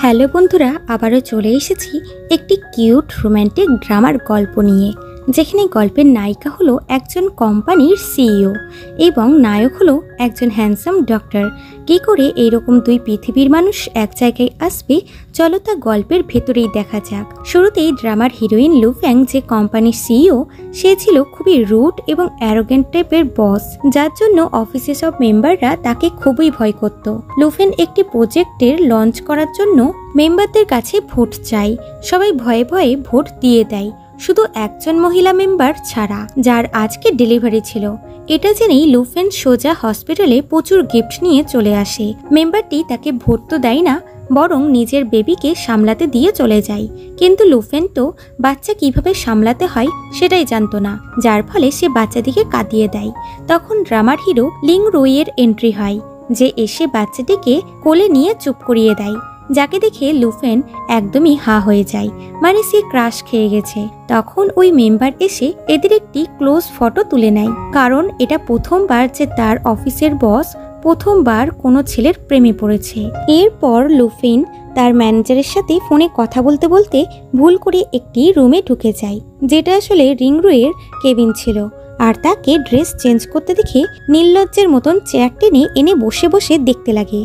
Hello বন্ধুরা, আবারও চলে এসেছি একটি কিউট রোম্যান্টিক ড্রামার গল্প নিয়ে, যেখানে গল্পের নায়িকা হলো একজন কোম্পানির সিইও এবং নায়ক হলো একজন হ্যান্ডসাম ডক্টর। কী করে এইরকম দুই পৃথিবীর মানুষ এক জায়গায় আসবে, চলো তা গল্পের ভেতরেই দেখা যাক। শুরুতেই ড্রামার হিরোইন লুফ্যাং, যে কোম্পানির সিইও, সে ছিল খুবই রুড এবং অ্যারোগেন্ট টাইপের বস, যার জন্য অফিসে সব মেম্বাররা তাকে খুবই ভয় করত। লুফেন একটি প্রজেক্টের লঞ্চ করার জন্য মেম্বারদের কাছে ভোট চাই। সবাই ভয়ে ভয়ে ভোট দিয়ে দেয়, শুধু একজন মহিলা মেম্বার ছাড়া, যার আজকে ডেলিভারি ছিল। এটা জেনেই লুফেন সোজা হসপিটালে প্রচুর গিফট নিয়ে চলে আসে। মেম্বারটি তাকে ভোট তো দেয় না, বরং নিজের বেবিকে সামলাতে দিয়ে চলে যায়। কিন্তু লুফেন তো বাচ্চা কিভাবে সামলাতে হয় সেটাই জানতো না, যার ফলে সে বাচ্চাটিকে কাঁদিয়ে দেয়। তখন ড্রামার হিরো লিং রুইয়ের এন্ট্রি হয়, যে এসে বাচ্চাটিকে কোলে নিয়ে চুপ করিয়ে দেয়, যাকে দেখে লুফেন একদমই হা হয়ে যায়, মানে সে ক্রাশ খেয়ে গেছে। তখন ওই মেম্বার এসে এদের একটি ক্লোজ ফটো তুলে নেয়, কারণ এটা প্রথমবার যে তার অফিসের বস প্রথমবার কোনো ছেলের প্রেমে পড়েছে। এরপর লুফেন তার ম্যানেজারের সাথে ফোনে কথা বলতে বলতে ভুল করে একটি রুমে ঢুকে যায়, যেটা আসলে রিংরুয়ের কেবিন ছিল। আর তাকে ড্রেস চেঞ্জ করতে দেখে নির্লজ্জের মতন চেয়ার টেনে এনে বসে বসে দেখতে লাগে।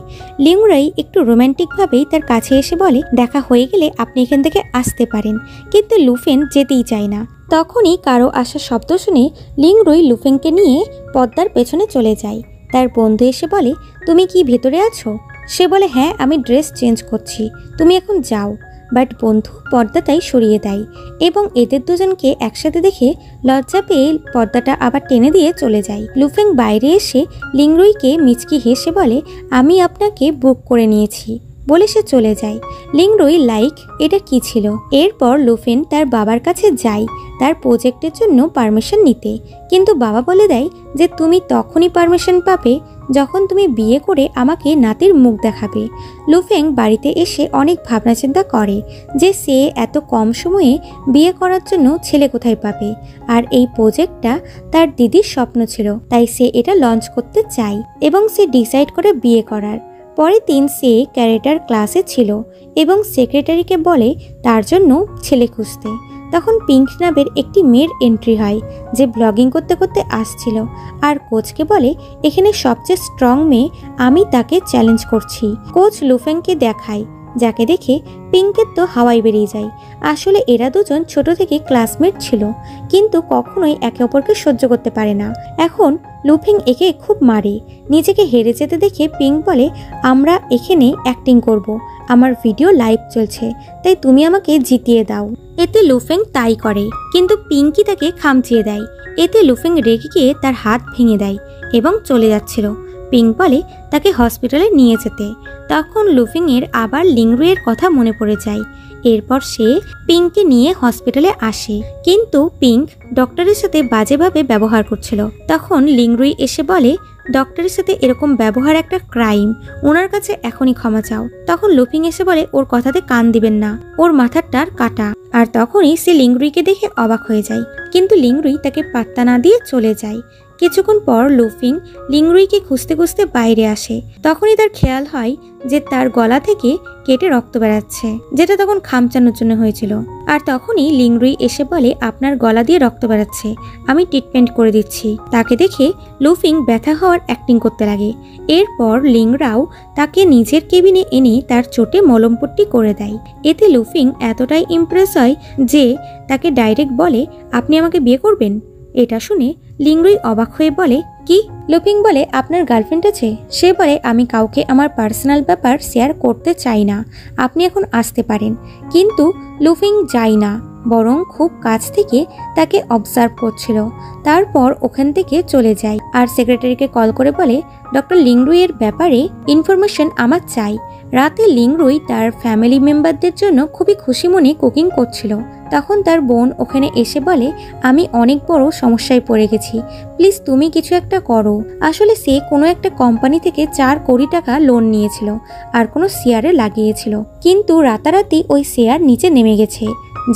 লিংরুই একটু রোম্যান্টিকভাবেই তার কাছে এসে বলে, দেখা হয়ে গেলে আপনি এখান থেকে আসতে পারেন। কিন্তু লুফেন যেতেই চায় না। তখনই কারো আসার শব্দ শুনে লিংরুই লুফেনকে নিয়ে পর্দার পেছনে চলে যায়। তার বন্ধু এসে বলে, তুমি কি ভেতরে আছো? সে বলে, হ্যাঁ, আমি ড্রেস চেঞ্জ করছি, তুমি এখন যাও। বাট বন্ধু পর্দাটাই সরিয়ে দেয় এবং এদের দুজনকে একসাথে দেখে লজ্জা পেয়ে পর্দাটা আবার টেনে দিয়ে চলে যায়। লুফেং বাইরে এসে লিংরুইকে মিচকি হেসে বলে, আমি আপনাকে বুক করে নিয়েছি বলে সে চলে যায়। লিংরুই লাইক, এটা কি ছিল? এরপর লুফেন তার বাবার কাছে যায় তার প্রজেক্টের জন্য পারমিশন নিতে, কিন্তু বাবা বলে দেয় যে তুমি তখনই পারমিশন পাবে যখন তুমি বিয়ে করে আমাকে নাতির মুখ দেখাবে। লুফেং বাড়িতে এসে অনেক ভাবনা চিন্তা করে যে সে এত কম সময়ে বিয়ে করার জন্য ছেলে কোথায় পাবে, আর এই প্রজেক্টটা তার দিদির স্বপ্ন ছিল, তাই সে এটা লঞ্চ করতে চায় এবং সে ডিসাইড করে বিয়ে করার। পরের দিন সে ক্যারেটার ক্লাসে ছিল এবং সেক্রেটারিকে বলে তার জন্য ছেলে খুঁজতে। তখন পিঙ্ক নামের একটি মেয়ের এন্ট্রি হয়, যে ব্লগিং করতে করতে আসছিল, আর কোচকে বলে, এখানে সবচেয়ে স্ট্রং মেয়ে, আমি তাকে চ্যালেঞ্জ করছি। কোচ লুফেংকে দেখায়, যাকে দেখে পিঙ্কের তো হাওয়ায় বেরিয়ে যায়। আসলে এরা দুজন ছোট থেকে ক্লাসমেট ছিল, কিন্তু কখনোই একে অপরকে সহ্য করতে পারে না। এখন লুফেং একে খুব মারে। নিজেকে হেরে যেতে দেখে পিঙ্ক বলে, আমরা এখানে অ্যাক্টিং করব, আমার ভিডিও লাইভ চলছে, তাই তুমি আমাকে জিতিয়ে দাও। এতে লুফেং তাই করে, কিন্তু পিঙ্কি তাকে খামচিয়ে দেয়। এতে লুফেং রেগে গিয়ে তার হাত ভেঙে দেয় এবং চলে যাচ্ছিল। পিঙ্ক বলে তাকে হসপিটালে নিয়ে যেতে। তখন লুফেংয়ের আবার লিংরুইয়ের কথা মনে পড়ে যায়। এরপর সে পিঙ্ককে নিয়ে হসপিটালে আসে, কিন্তু পিঙ্ক ডক্টরের সাথে বাজেভাবে ব্যবহার করছিল। তখন লিংরুই এসে বলে, ডক্টরের সাথে এরকম ব্যবহার একটা ক্রাইম, ওনার কাছে এখনই ক্ষমা চাও। তখন লুফেং এসে বলে, ওর কথাতে কান দিবেন না, ওর মাথার টার কাটা। আর তখনই সে লিংরুইকে দেখে অবাক হয়ে যায়, কিন্তু লিংরুই তাকে পাত্তা না দিয়ে চলে যায়। কিছুক্ষণ পর লুফেং লিংরুইকে খুঁজতে খুঁজতে বাইরে আসে। তখনই তার খেয়াল হয় যে তার গলা থেকে কেটে রক্ত বেরাচ্ছে, যেটা তখন খামচানোর জন্য হয়েছিল। আর তখনই লিংরুই এসে বলে, আপনার গলা দিয়ে রক্ত বেরাচ্ছে, আমি ট্রিটমেন্ট করে দিচ্ছি। তাকে দেখে লুফেং ব্যথা হওয়ার অ্যাক্টিং করতে লাগে। এরপর লিংরাও তাকে নিজের কেবিনে এনে তার চোটে মলমপট্টি করে দেয়। এতে লুফেং এতটাই ইমপ্রেস হয় যে তাকে ডাইরেক্ট বলে, আপনি আমাকে বিয়ে করবেন? এটা শুনে লিংরুই অবাক হয়ে বলে, কি? লুফেং বলে, আপনার গার্লফ্রেন্ড আছে? সে বলে, আমি কাউকে আমার পার্সোনাল ব্যাপার শেয়ার করতে চাই না, আপনি এখন আসতে পারেন। কিন্তু লুফেং যায় না, বরং খুব কাছ থেকে তাকে অবজার্ভ করছিল। তারপর ওখান থেকে চলে যায় আর সেক্রেটারিকে কল করে বলে, ডক্টর লিংরুইয়ের ব্যাপারে ইনফরমেশন আমার চাই। রাতে লিংরুই তার ফ্যামিলি মেম্বারদের জন্য খুবই খুশি মনে কুকিং করছিল। তখন তার বোন ওখানে এসে বলে, আমি অনেক বড় সমস্যায় পড়ে গেছি, প্লিজ তুমি কিছু একটা করো। আসলে সে কোনো একটা কোম্পানি থেকে 4 কোটি টাকা লোন নিয়েছিল আর কোনো শেয়ারে লাগিয়েছিল, কিন্তু রাতারাতি ওই শেয়ার নিচে নেমে গেছে।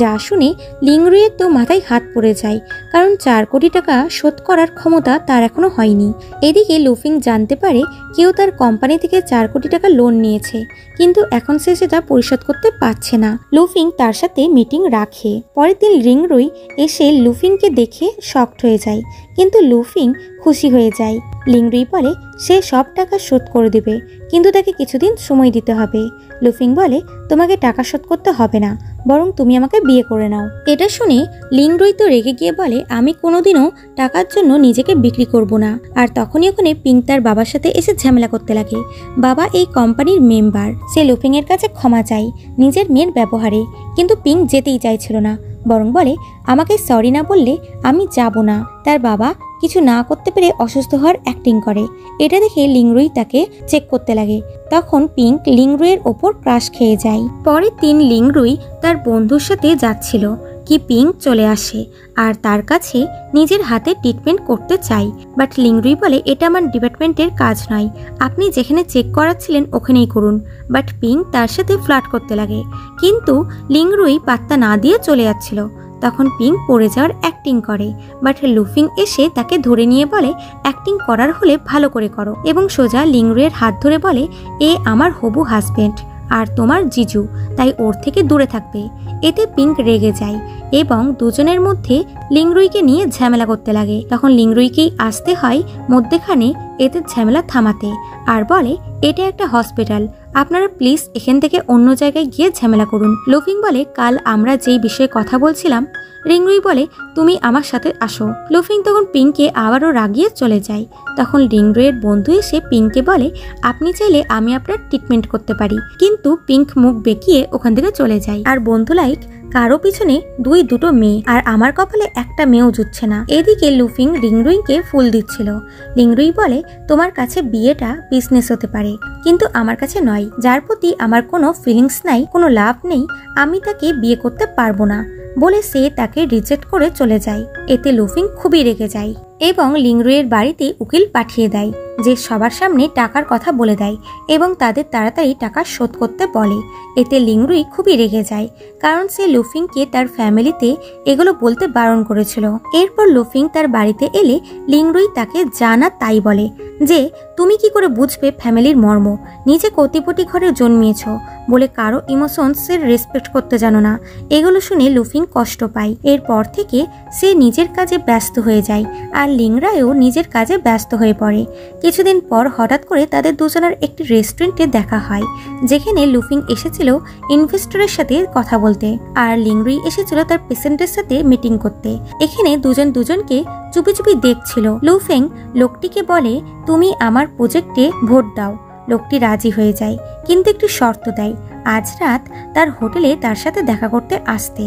যা শুনে লিংরুইয়ের তো মাথায় হাত পড়ে যায়, কারণ 4 কোটি টাকা শোধ করার ক্ষমতা তার এখনো হয়নি। এদিকে লুফিং জানতে পারে কেউ তার কোম্পানি থেকে 4 কোটি টাকা লোন নিয়েছে, কিন্তু এখন সে সেটা পরিশোধ করতে পারছে না। লুফিং তার সাথে মিটিং রাখে। পরের দিন লিংরুই এসে লুফিংকে দেখে শকড হয়ে যায়, কিন্তু লুফিং খুশি হয়ে যায়। লিংরুই বলে সে সব টাকা শোধ করে দেবে, কিন্তু তাকে কিছুদিন সময় দিতে হবে। লুফিং বলে তোমাকে টাকা শোধ করতে হবে না, বরং তুমি আমাকে বিয়ে করে নাও। এটা শুনে লিংরুই তো রেগে গিয়ে বলে আমি কোনোদিনও টাকার জন্য নিজেকে বিক্রি করব না। আর তখনই ওখানে পিঙ্ক তার বাবার সাথে এসে ঝামেলা করতে লাগে। বাবা এই কোম্পানির মেম্বার। সে লুফিং এর কাছে ক্ষমা চায় নিজের মেয়ের ব্যবহারে, কিন্তু পিঙ্ক যেতেই চাইছিল না, বরং বলে আমাকে সরি না বললে আমি যাব না। তার বাবা কিছু না করতে পেরে অসুস্থ হওয়ার অ্যাক্টিং করে। এটা দেখে লিংরুই তাকে চেক করতে লাগে। তখন পিঙ্ক লিংরুইয়ের ওপর ক্রাশ খেয়ে যায়। পরের দিন লিংরুই তার বন্ধুর সাথে যাচ্ছিল কি পিঙ্ক চলে আসে আর তার কাছে নিজের হাতে ট্রিটমেন্ট করতে চাই। বাট লিংরুই বলে এটা আমার ডিপার্টমেন্টের কাজ নয়, আপনি যেখানে চেক করাচ্ছিলেন ওখানেই করুন। বাট পিঙ্ক তার সাথে ফ্লার্ট করতে লাগে, কিন্তু লিংরুই পাত্তা না দিয়ে চলে যাচ্ছিল। তখন পিঙ্ক পড়ে যাওয়ার অ্যাক্টিং করে, বাট লুফিং এসে তাকে ধরে নিয়ে বলে অ্যাক্টিং করার হলে ভালো করে করো, এবং সোজা লিংরুইয়ের হাত ধরে বলে এ আমার হবু হাজবেন্ড আর তোমার জিজু, তাই ওর থেকে দূরে থাকবে। এতে পিঙ্ক রেগে যায় এবং দুজনের মধ্যে লিংরুইকে নিয়ে ঝামেলা করতে লাগে। তখন লিংরুইকেই আসতে হয় মধ্যেখানে এদের ঝামেলা থামাতে, আর বলে এটা একটা হসপিটাল, আপনারা প্লিজ এখান থেকে অন্য জায়গায় গিয়ে ঝামেলা করুন। লুফিং বলে কাল আমরা যেই বিষয়ে কথা বলছিলাম। লিংরুই বলে তুমি আমার সাথে আসো। লুফিং তখন পিঙ্ককে আবারও রাগিয়ে চলে যায়। তখন লিংরুইয়ের বন্ধু এসে পিঙ্ককে বলে আপনি চাইলে আমি আপনার ট্রিটমেন্ট করতে পারি, কিন্তু পিঙ্ক মুখ বেঁকিয়ে ওখান থেকে চলে যায়। আর বন্ধু লাইক কারো পিছনে দুটো মেয়ে, আর আমার কপালে একটা মেয়েও জুটছে না। এদিকে লুফিং লিংরুইকে ফুল দিচ্ছিল। লিংরুই বলে তোমার কাছে বিয়েটা বিজনেস হতে পারে, কিন্তু আমার কাছে নয়। যার প্রতি আমার কোনো ফিলিংস নাই, কোনো লাভ নেই, আমি তাকে বিয়ে করতে পারবো না বলে সে তাকে রিজেক্ট করে চলে যায়। এতে লুফিং খুবই রেগে যায় এবং লিংরুইয়ের বাড়িতে উকিল পাঠিয়ে দেয়, যে সবার সামনে টাকার কথা বলে দেয় এবং তাদের তাড়াতাড়ি টাকা শোধ করতে বলে। এতে লিংরুই খুবই রেগে যায়, কারণ সে লুফিংকে তার ফ্যামিলিতে এগুলো বলতে বারণ করেছিল। এরপর লুফিং তার বাড়িতে এলে লিংরুই তাকে জানা তাই বলে যে তুমি কি করে বুঝবে ফ্যামিলির মর্ম, নিজে কোটিপতি ঘরে জন্মিয়েছ বলে কারো ইমোশনসের রেসপেক্ট করতে জানো না। এগুলো শুনে লুফিং কষ্ট পায়। এরপর থেকে সে নিজের কাজে ব্যস্ত হয়ে যায়, আর লিংরাইও নিজের কাজে ব্যস্ত হয়ে পড়ে। কিছুদিন পর হঠাৎ করে তাদের দুজনের একটি রেস্টুরেন্টে দেখা হয়, যেখানে লুফিং এসেছিল ইনভেস্টরের সাথে কথা বলতে, আর লিংরুই এসেছিল তার পেশেন্টের সাথে মিটিং করতে। এখানে দুজন দুজনকে চুপি চুপি দেখছিল। লুফিং লোকটিকে বলে তুমি আমার প্রজেক্টে ভোট দাও। লোকটি রাজি হয়ে যায়, কিন্তু একটি শর্ত দেয়, আজ রাত তার হোটেলে তার সাথে দেখা করতে আসতে।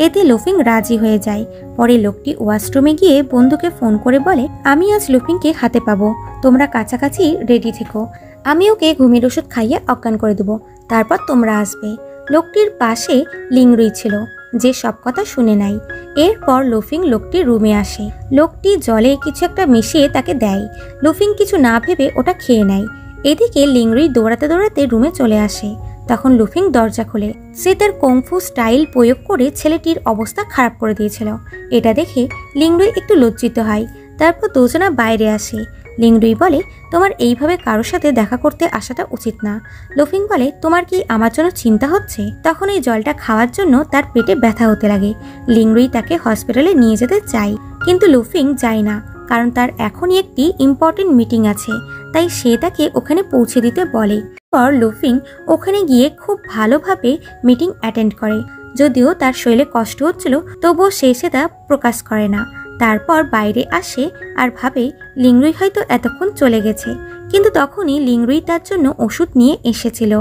এতে লুফিং রাজি হয়ে যায়। পরে লোকটি ওয়াশরুমে গিয়ে বন্ধুকে ফোন করে বলে আমি আজ লুফিংকে হাতে পাবো, তোমরা কাছাকাছি রেডি থেকো, আমি ওকে ঘুমের ওষুধ খাইয়ে অজ্ঞান করে দেবো, তারপর তোমরা আসবে। লোকটির পাশে লিংরুই ছিল, যে সব কথা শুনে নাই। এরপর লুফিং লোকটির রুমে আসে। লোকটি জলে কিছু একটা মিশিয়ে তাকে দেয়। লুফিং কিছু না ভেবে ওটা খেয়ে নেয়। এদিকে লিংরুই দৌড়াতে দৌড়াতে রুমে চলে আসে। তখন লুফিং দরজা খোলে। সে তার কুংফু স্টাইল প্রয়োগ করে ছেলেটির অবস্থা খারাপ করে দিয়েছিল। এটা দেখে লিংরুই একটু লজ্জিত হয়। তারপর দুজনা বাইরে আসে। লিংরুই বলে তোমার এইভাবে কারোর সাথে দেখা করতে আসাটা উচিত না। লুফিং বলে তোমার কি আমার জন্য চিন্তা হচ্ছে? তখন এই জলটা খাওয়ার জন্য তার পেটে ব্যথা হতে লাগে। লিংরুই তাকে হসপিটালে নিয়ে যেতে চায়, কিন্তু লুফিং যায় না, কারণ তার এখনই একটি ইম্পর্টেন্ট মিটিং আছে, তাই সে তাকে ওখানে পৌঁছে দিতে বলে। পর লুফিং ওখানে গিয়ে খুব ভালোভাবে মিটিং অ্যাটেন্ড করে। যদিও তার শরীরে কষ্ট হচ্ছিল, তবুও সে সেটা প্রকাশ করে না। তারপর বাইরে আসে আর ভাবে লিংরুই হয়তো এতক্ষণ চলে গেছে, কিন্তু তখনই লিংরুই তার জন্য ওষুধ নিয়ে এসেছিল।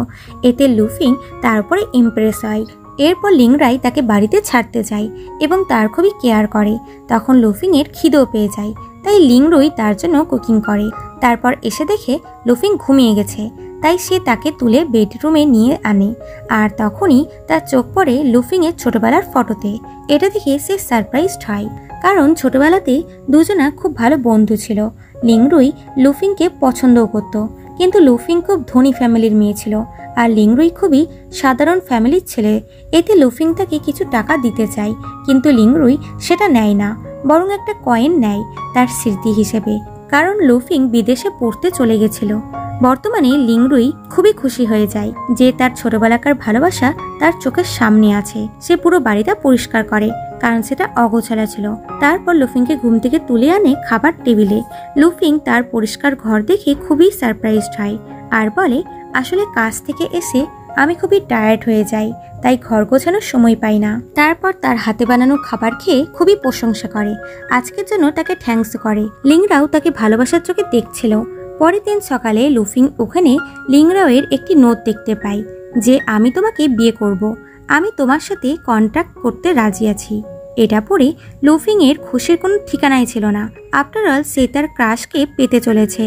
এতে লুফিং তার উপরে ইমপ্রেস হয়। এরপর লিংরাই তাকে বাড়িতে ছাড়তে যায় এবং তার খুবই কেয়ার করে। তখন লুফিং এর খিদেও পেয়ে যায়, তাই লিংরুই তার জন্য কুকিং করে। তারপর এসে দেখে লুফিং ঘুমিয়ে গেছে, তাই সে তাকে তুলে বেডরুমে নিয়ে আনে। আর তখনই তার চোখ পড়ে লুফিংয়ের ছোটবেলার ফটোতে। এটা দেখে সে সারপ্রাইজড হয়, কারণ ছোটবেলাতে দুজনা খুব ভালো বন্ধু ছিল। লিংরুই লুফিংকে পছন্দও করত, কিন্তু লুফিং খুব ধনী ফ্যামিলির মেয়ে ছিল আর লিংরুই খুবই সাধারণ ফ্যামিলির ছেলে। এতে লুফিং তাকে কিছু টাকা দিতে চায়, কিন্তু লিংরুই সেটা নেয় না, বরং একটা কয়েন নেয় তার স্মৃতি হিসেবে, কারণ লুফিং বিদেশে পড়তে চলে গেছিল। বর্তমানে লিংরুই খুবই খুশি হয়ে যায় যে তার ছোটবেলাকার ভালোবাসা তার চোখের সামনে আছে। সে পুরো বাড়িটা পরিষ্কার করে, কারণ সেটা অগোছালো ছিল। তারপর লুফিংকে ঘুম থেকে তুলে আনে খাবার টেবিলে। লুফিং তার পরিষ্কার ঘর দেখে খুবই সারপ্রাইজড হয় আর বলে, আসলে কাজ থেকে এসে আমি খুবই টায়ার্ড হয়ে যাই, তাই ঘর গোছানোর সময় পাই না। তারপর তার হাতে বানানো খাবার খেয়ে খুবই প্রশংসা করে, আজকের জন্য তাকে থ্যাঙ্কস করে। লিংরাও তাকে ভালোবাসার চোখে দেখছিল। পরের দিন সকালে লুফিং ওখানে লিংরাওয়ের একটি নোট দেখতে পায় যে, আমি তোমাকে বিয়ে করব, আমি তোমার সাথে কন্ট্যাক্ট করতে রাজি আছি। এটা পড়ে লুফিংয়ের খুশির কোনো ঠিকানাই ছিল না। আফটার অল সে তার ক্রাশকে পেতে চলেছে।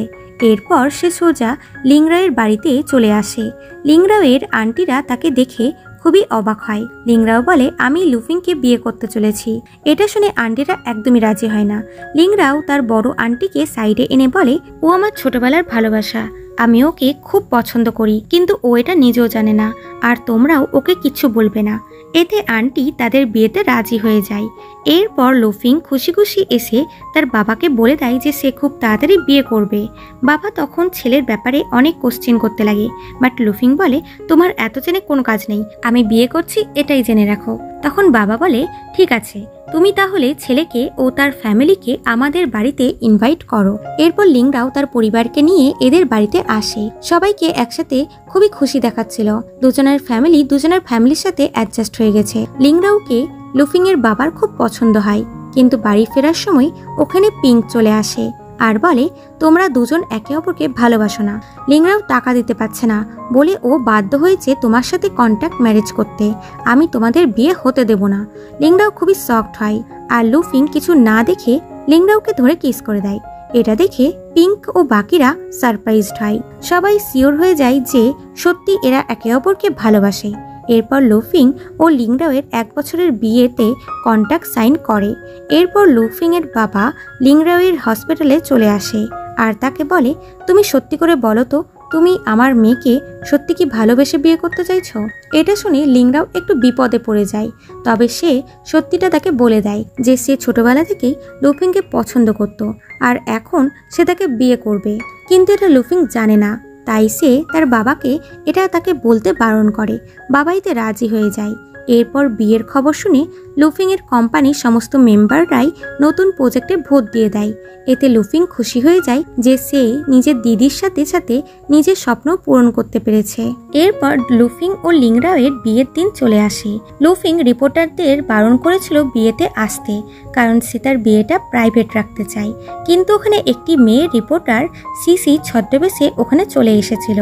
এরপর সে সোজা লিংরাওয়ের বাড়িতে চলে আসে। লিংরাওয়ের আন্টিরা তাকে দেখে খুবই অবাক হয়। লিংরাও বলে, আমি লুফিংকে বিয়ে করতে চলেছি। এটা শুনে আন্টিরা একদমই রাজি হয় না। লিংরাও তার বড় আন্টিকে সাইডে এনে বলে, ও আমার ছোটবেলার ভালোবাসা, আমি ওকে খুব পছন্দ করি, কিন্তু ও এটা নিজেও জানে না, আর তোমরাও ওকে কিচ্ছু বলবে না। এতে আন্টি তাদের বিয়েতে রাজি হয়ে যায়। এরপর লুফিং খুশি খুশি এসে তার বাবাকে বলে দেয় যে সে খুব তাড়াতাড়ি বিয়ে করবে। বাবা তখন ছেলের ব্যাপারে অনেক কোশ্চেন করতে লাগে, বাট লুফিং বলে, তোমার এত জেনে কোনো কাজ নেই, আমি বিয়ে করছি এটাই জেনে রাখো। তখন বাবা বলে, ঠিক আছে, তুমি তাহলে ছেলেকে ও তার ফ্যামিলিকে আমাদের বাড়িতে ইনভাইট করো। এরপর লিংরাও তার পরিবারকে নিয়ে এদের বাড়িতে আসে। সবাইকে একসাথে খুবই খুশি দেখাচ্ছিল। দুজনের ফ্যামিলির সাথে অ্যাডজাস্ট হয়ে গেছে। লিংরাওকে লুফিং এর বাবার খুব পছন্দ হয়, কিন্তু বাড়ি ফেরার সময় ওখানে পিঙ্ক চলে আসে আর বলে, তোমরা দুজন একে অপরকে ভালোবাসো না। লিংরাও টাকা দিতে পারছে না বলে ও বাধ্য হয়েছে তোমার সাথে কন্ট্যাক্ট ম্যারেজ করতে, আমি তোমাদের বিয়ে হতে দেব না। লিংরাও খুবই শকড হয় আর লুফিং কিছু না দেখে লিংরাওকে ধরে কিস করে দেয়। এটা দেখে পিঙ্ক ও বাকিরা সারপ্রাইজড হয়। সবাই শিওর হয়ে যায় যে সত্যি এরা একে অপরকে ভালোবাসে। এরপর লুফিং ও লিংরাওয়ের 1 বছরের বিয়েতে কন্ট্রাক্ট সাইন করে। এরপর লুফিং এর বাবা লিংরাওয়ের হসপিটালে চলে আসে আর তাকে বলে, তুমি সত্যি করে বলো তো, তুমি আমার মেয়েকে সত্যি কি ভালোবেসে বিয়ে করতে চাইছো? এটা শুনে লিংরাও একটু বিপদে পড়ে যায়। তবে সে সত্যিটা তাকে বলে দেয় যে সে ছোটবেলা থেকেই লুফিংকে পছন্দ করত আর এখন সে তাকে বিয়ে করবে, কিন্তু এটা লুফিং জানে না। তাই সে তার বাবাকে এটা তাকে বলতে বারণ করে। বাবা এতে রাজি হয়ে যায়। এরপর বিয়ের খবর শুনে লুফিং এর কোম্পানির সমস্ত মেম্বাররাই নতুন প্রজেক্টে ভোট দিয়ে দেয়। এতে লুফিং খুশি হয়ে যায় যে সে নিজের দিদির সাথে সাথে নিজের স্বপ্ন পূরণ করতে পেরেছে। এরপর লুফিং ও লিংরাওয়ের বিয়ের দিন চলে আসে। লুফিং রিপোর্টারদের বারণ করেছিল বিয়েতে আসতে, কারণ সে তার বিয়েটা প্রাইভেট রাখতে চায়, কিন্তু ওখানে একটি মেয়ে রিপোর্টার সিসি ছদ্মবেশে ওখানে চলে এসেছিল।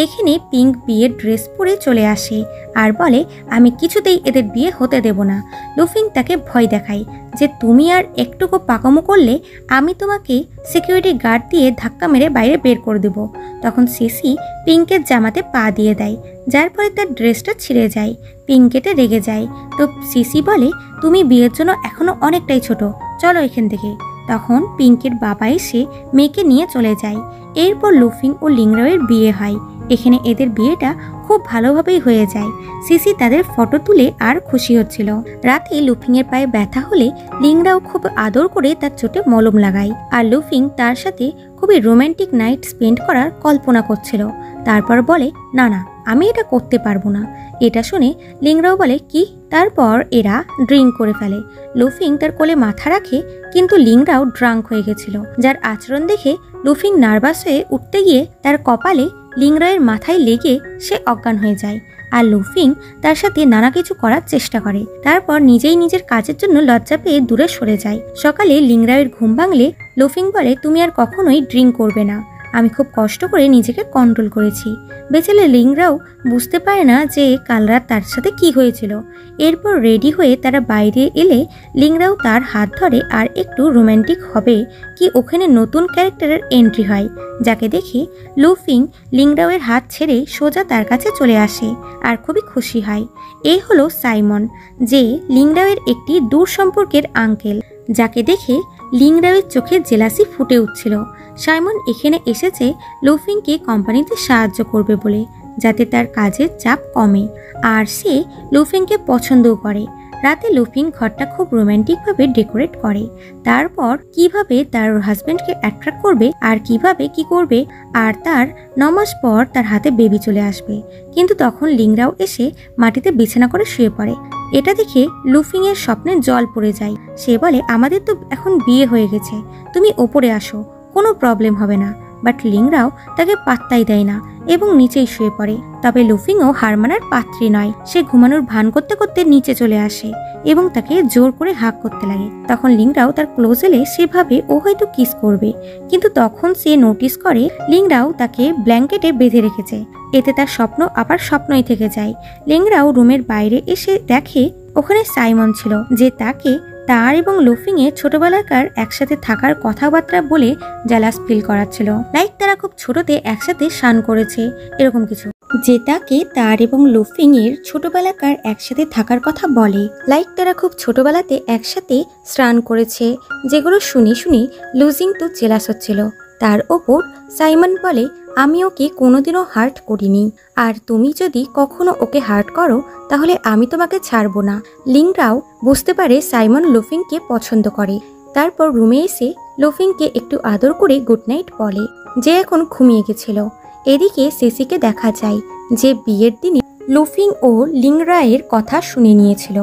এখানে পিঙ্ক বিয়ের ড্রেস পরে চলে আসে আর বলে, আমি কিছুতেই এদের বিয়ে হতে দেব না। লুফিং তাকে ভয় দেখায় যে তুমি আর একটুকু পাকামো করলে আমি তোমাকে সিকিউরিটি গার্ড দিয়ে ধাক্কা মেরে বাইরে বের করে দেব। তখন সিসি পিঙ্কের জামাতে পা দিয়ে দেয়, যার ফলে তার ড্রেসটা ছিঁড়ে যায়। পিঙ্কেটে রেগে যায়। তো সিসি বলে, তুমি বিয়ের জন্য এখনো অনেকটাই ছোট, চলো এখান থেকে। তখন পিঙ্কের বাবা এসে মেয়েকে নিয়ে চলে যায়। এরপর লুফিং ও লিংরাওয়ের বিয়ে হয়। এখানে এদের বিয়েটা খুব ভালোভাবেই হয়ে যায়। সিসি তাদের ফটো তুলে আর খুশি হচ্ছিল। রাতে লুফিং এর পায়ে ব্যথা হলে লিংরাও খুব আদর করে তার চোটে মলম লাগায় আর লুফিং তার সাথে খুবই রোমান্টিক নাইট স্পেন্ড করার কল্পনা করছিল। তারপর বলে, না না, আমি এটা করতে পারবো না। এটা শুনে লিংরাও বলে, কি? তারপর এরা ড্রিঙ্ক করে ফেলে। লুফিং তার কোলে মাথা রাখে, কিন্তু লিংরাও ড্রাঙ্ক হয়ে গেছিল, যার আচরণ দেখে লুফিং নার্ভাস হয়ে উঠতে গিয়ে তার কপালে লিংরাওয়ের মাথায় লেগে সে অজ্ঞান হয়ে যায় আর লুফিং তার সাথে নানা কিছু করার চেষ্টা করে। তারপর নিজেই নিজের কাজের জন্য লজ্জা পেয়ে দূরে সরে যায়। সকালে লিংরাওয়ের ঘুম ভাঙলে লুফিং বলে, তুমি আর কখনোই ড্রিঙ্ক করবে না। আমি খুব কষ্ট করে নিজেকে কন্ট্রোল করেছি। বেচারা লিংরাও বুঝতে পারে না যে কাল রাত তার সাথে কি হয়েছিল। এরপর রেডি হয়ে তারা বাইরে এলে লিংরাও তার হাত ধরে আর একটু রোম্যান্টিক হবে কি ওখানে নতুন ক্যারেক্টারের এন্ট্রি হয়, যাকে দেখে লুফিং লিংরাওয়ের হাত ছেড়ে সোজা তার কাছে চলে আসে আর খুবই খুশি হয়। এই হলো সাইমন, যে লিংরাওয়ের একটি দূর সম্পর্কের আঙ্কেল, যাকে দেখে লিংরাওয়ের চোখে জেলাসি ফুটে উঠছিল। সাইমন এখানে এসেছে লুফিংকে কোম্পানিতে সাহায্য করবে বলে, যাতে তার কাজের চাপ কমে, আর সে লুফিংকে পছন্দও করে। রাতে লুফিং ঘরটা খুব রোম্যান্টিকভাবে ডেকোরেট করে, তারপর কিভাবে তার হাজব্যান্ডকে অ্যাট্রাক্ট করবে আর কিভাবে কি করবে, আর তার 9 মাস পর তার হাতে বেবি চলে আসবে। কিন্তু তখন লিংরাও এসে মাটিতে বিছানা করে শুয়ে পড়ে। এটা দেখে লুফিং এর স্বপ্নে জল পড়ে যায়। সে বলে, আমাদের তো এখন বিয়ে হয়ে গেছে, তুমি ওপরে আসো, কোনো প্রবলেম হবে না। বাট লিংরাও তাকে পাত্তাই দেয় না এবং নিচেই শুয়ে পড়ে। তবে লুফিংও হার মানার পাত্রী নয়। সে ঘুমানোর ভান করতে করতে নিচে চলে আসে এবং তাকে জোর করে হাক করতে লাগে। তখন লিংরাও তার ক্লোজ এলে সে ভাবে ও হয়তো কিস করবে, কিন্তু তখন সে নোটিস করে লিংরাও তাকে ব্ল্যাঙ্কেটে বেঁধে রেখেছে। এতে তার স্বপ্ন আবার স্বপ্নই থেকে যায়। লিংরাও রুমের বাইরে এসে দেখে ওখানে সাইমন ছিল, যে তাকে তার এবং লুফিং এর ছোটবেলাকার একসাথে থাকার কথাবার্তা বলে জেলাস ফিল করাচ্ছিল। লাইক তারা খুব ছোটতে একসাথে স্নান করেছে, এরকম কিছু, যে তাকে তার এবং লুফিং এর ছোটবেলাকার একসাথে থাকার কথা বলে। লাইক তারা খুব ছোটবেলাতে একসাথে স্নান করেছে, যেগুলো শুনে শুনে লুজিং তো জেলাস হচ্ছিল। তার ওপর সাইমন বলে, আমি ওকে কোনোদিনও হার্ট করিনি, আর তুমি যদি কখনো ওকে হার্ট করো তাহলে আমি তোমাকে ছাড়বো না। লিংরাও বুঝতে পারে সাইমন লুফিংকে পছন্দ করে। তারপর রুমে এসে লুফিংকে একটু আদর করে গুড নাইট বলে, যে এখন ঘুমিয়ে গেছিল। এদিকে সিসিকে দেখা যায়, যে বিয়ের দিনে লুফিং ও লিংরায়ের কথা শুনে নিয়েছিল,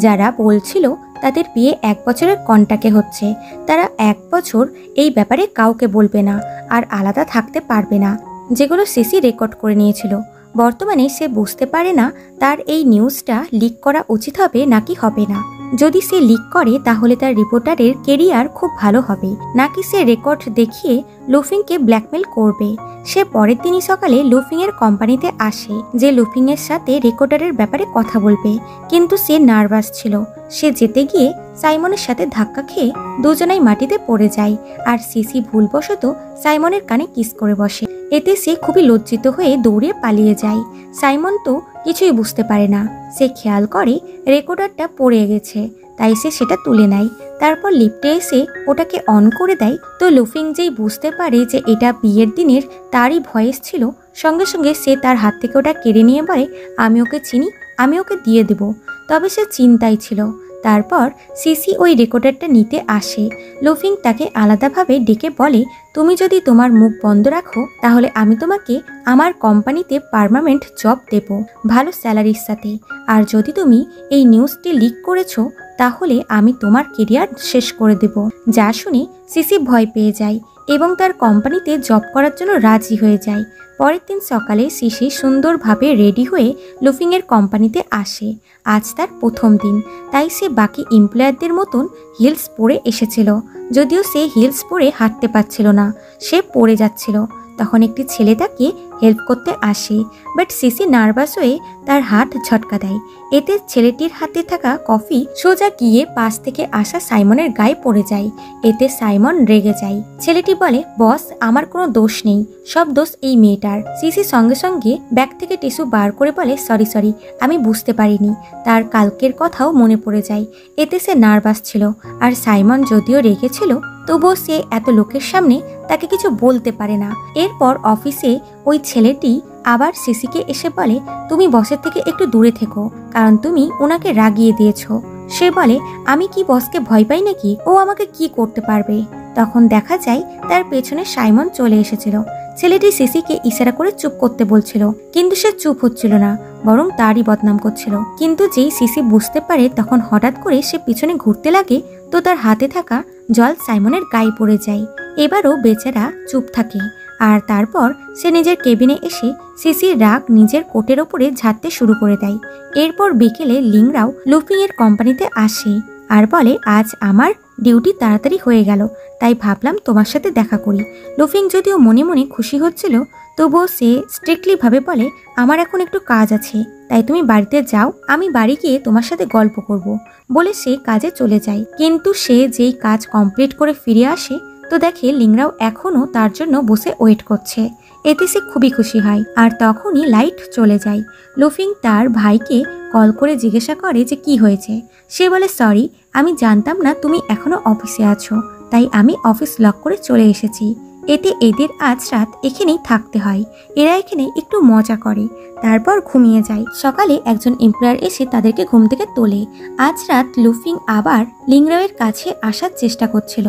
যারা বলছিল তাদের বিয়ে 1 বছরের কন্ট্রাক্টে হচ্ছে। তারা 1 বছর এই ব্যাপারে কাউকে বলবে না আর আলাদা থাকতে পারবে না, যেগুলো সিসি রেকর্ড করে নিয়েছিল। বর্তমানে সে বুঝতে পারে না তার এই নিউজটা লিক করা উচিত হবে নাকি হবে না। যদি সে লিক করে তাহলে তার রিপোর্টারের কেরিয়ার খুব ভালো হবে, নাকি সে রেকর্ড দেখিয়ে লুফিংকে ব্ল্যাকমেল করবে। সে পরের দিনই সকালে লুফিং এর কোম্পানিতে আসে, যে লুফিং এর সাথে রেকর্ডারের ব্যাপারে কথা বলবে, কিন্তু সে নার্ভাস ছিল। সে যেতে গিয়ে সাইমনের সাথে ধাক্কা খেয়ে দুজনাই মাটিতে পড়ে যায়, আর সিসি ভুলবশত সাইমনের কানে কিস করে বসে। এতে সে খুবই লজ্জিত হয়ে দৌড়ে পালিয়ে যায়। সাইমন তো কিছুই বুঝতে পারে না। সে খেয়াল করে রেকর্ডারটা পড়ে গেছে, তাই সে সেটা তুলে নেয়। তারপর লিফটে এসে ওটাকে অন করে দেয়। তো লুফিং যেই বুঝতে পারে যে এটা বিয়ের দিনের তারই ভয়েস ছিল, সঙ্গে সঙ্গে সে তার হাত থেকে ওটা কেড়ে নিয়ে বলে, আমি ওকে চিনি, আমি ওকে দিয়ে দেব। তবে সে চিন্তায় ছিল। তারপর সিসি ওই রেকর্ডারটা নিতে আসে। লুফিং তাকে আলাদাভাবে ডেকে বলে, তুমি যদি তোমার মুখ বন্ধ রাখো তাহলে আমি তোমাকে আমার কোম্পানিতে পার্মানেন্ট জব দেব, ভালো স্যালারির সাথে। আর যদি তুমি এই নিউজটি লিক করেছো তাহলে আমি তোমার কেরিয়ার শেষ করে দেব। যা শুনে সিসি ভয় পেয়ে যায় এবং তার কোম্পানিতে জব করার জন্য রাজি হয়ে যায়। পরের দিন সকালে সিসি সুন্দরভাবে রেডি হয়ে লুফিং এর কোম্পানিতে আসে। আজ তার প্রথম দিন, তাই সে বাকি এমপ্লয়ারদের মতন হিলস পরে এসেছিল। যদিও সে হিলস পরে হাঁটতে পারছিল না, সে পড়ে যাচ্ছিল। তখন একটি ছেলে তাকে হেল্প করতে আসে, বাট সিসি নার্ভাস হয়ে তার হাত ঝটকা দেয়। এতে ছেলেটির হাতে থাকা কফি সোজা গিয়ে পাশ থেকে আসা সাইমনের গায়ে পড়ে যায়। এতে সাইমন রেগে যায়। ছেলেটি বলে, বস, আমার কোনো দোষ নেই, সব দোষ এই মেয়েটার। সিসি সঙ্গে সঙ্গে ব্যাগ থেকে টিস্যু বার করে বলে, সরি, আমি বুঝতে পারিনি। তার কালকের কথাও মনে পড়ে যায়। এতে সে নার্ভাস ছিল, আর সাইমন যদিও রেগেছিল তবুও সে এত লোকের সামনে তাকে কিছু বলতে পারে না। এরপর অফিসে ওই ছেলেটি আবার সিসিকে এসে বলে, তুমি বসের থেকে একটু দূরে থেকো, কারণ তুমি ওনাকে রাগিয়ে দিয়েছো। সে বলে, আমি কি বসকে ভয় পাই নাকি? ও আমাকে কি করতে পারবে? তখন দেখা যায় তার পেছনে সাইমন চলে এসেছিল। ছেলেটি সিসিকে ইশারা করে চুপ করতে বলছিল, কিন্তু সে চুপ হচ্ছিল না, বরং তারই বদনাম করছিল। কিন্তু যেই সিসি বুঝতে পারে তখন হঠাৎ করে সে পিছনে ঘুরতে লাগে, তো তার হাতে থাকা জল সাইমনের গায়ে পড়ে যায়। এবারও বেচারা চুপ থাকে, আর তারপর সে নিজের কেবিনে এসে সিসির রাগ নিজের কোটের ওপরে ঝাড়তে শুরু করে দেয়। এরপর বিকেলে লিংরাও লুফিং এর কোম্পানিতে আসে আর বলে, আজ আমার ডিউটি তাড়াতাড়ি হয়ে গেল, তাই ভাবলাম তোমার সাথে দেখা করি। লুফিং যদিও মনে মনে খুশি হচ্ছিল, তবুও সে স্ট্রিক্টলি ভাবে বলে, আমার এখন একটু কাজ আছে, তাই তুমি বাড়িতে যাও, আমি বাড়ি গিয়ে তোমার সাথে গল্প করব। বলে সে কাজে চলে যায়। কিন্তু সে যেই কাজ কমপ্লিট করে ফিরে আসে তো দেখে লিংরাও এখনো তার জন্য বসে ওয়েট করছে। এতে সে খুবই খুশি হয়। আর তখনই লাইট চলে যায়। লুফিং তার ভাইকে কল করে জিজ্ঞাসা করে যে কি হয়েছে। সে বলে, সরি, আমি জানতাম না তুমি এখনো অফিসে আছো, তাই আমি অফিস লক করে চলে এসেছি। এতে এদের আজ রাত এখানেই থাকতে হয়। এরা এখানে একটু মজা করে, তারপর ঘুমিয়ে যায়। সকালে একজন এমপ্লয়ার এসে তাদেরকে ঘুম থেকে তোলে। আজ রাত লুফিং আবার লিংরাওয়ের কাছে আসার চেষ্টা করছিল।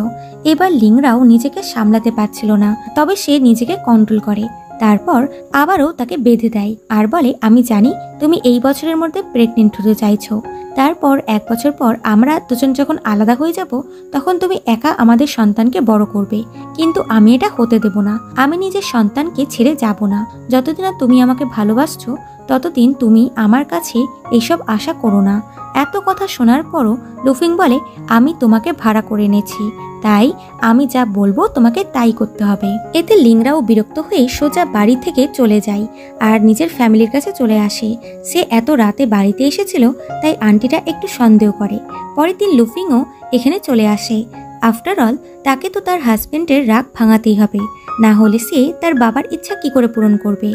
এবার লিংরাও নিজেকে সামলাতে পারছিল না, তবে সে নিজেকে কন্ট্রোল করে। তারপর আবারও তাকে বেঁধে দেয় আর বলে, আমি জানি তুমি এই বছরের মধ্যে প্রেগনেন্ট হতে চাইছো। তারপর 1 বছর পর আমরা দুজন যখন আলাদা হয়ে যাব, তখন তুমি একা আমাদের সন্তানকে বড় করবে। কিন্তু আমি এটা হতে দেব না। আমি নিজের সন্তানকে ছেড়ে যাব না। যতদিন না তুমি আমাকে ভালোবাসছো, ততদিন তুমি আমার কাছে এইসব আশা করো না। এত কথা শোনার পরও লুফিং বলে, আমি তোমাকে ভাড়া করে এনেছি, তাই আমি যা বলবো তোমাকে তাই করতে হবে। এতে লিংরাও বিরক্ত হয়ে সোজা বাড়ি থেকে চলে যায় আর নিজের ফ্যামিলির কাছে চলে আসে। সে এত রাতে বাড়িতে এসেছিল, তাই আন্টিরা একটু সন্দেহ করে। পরের দিন লুফিংও এখানে চলে আসে। আফটার অল তাকে তো তার হাজবেন্ডের রাগ ভাঙাতেই হবে, না হলে সে তার বাবার ইচ্ছা কি করে পূরণ করবে।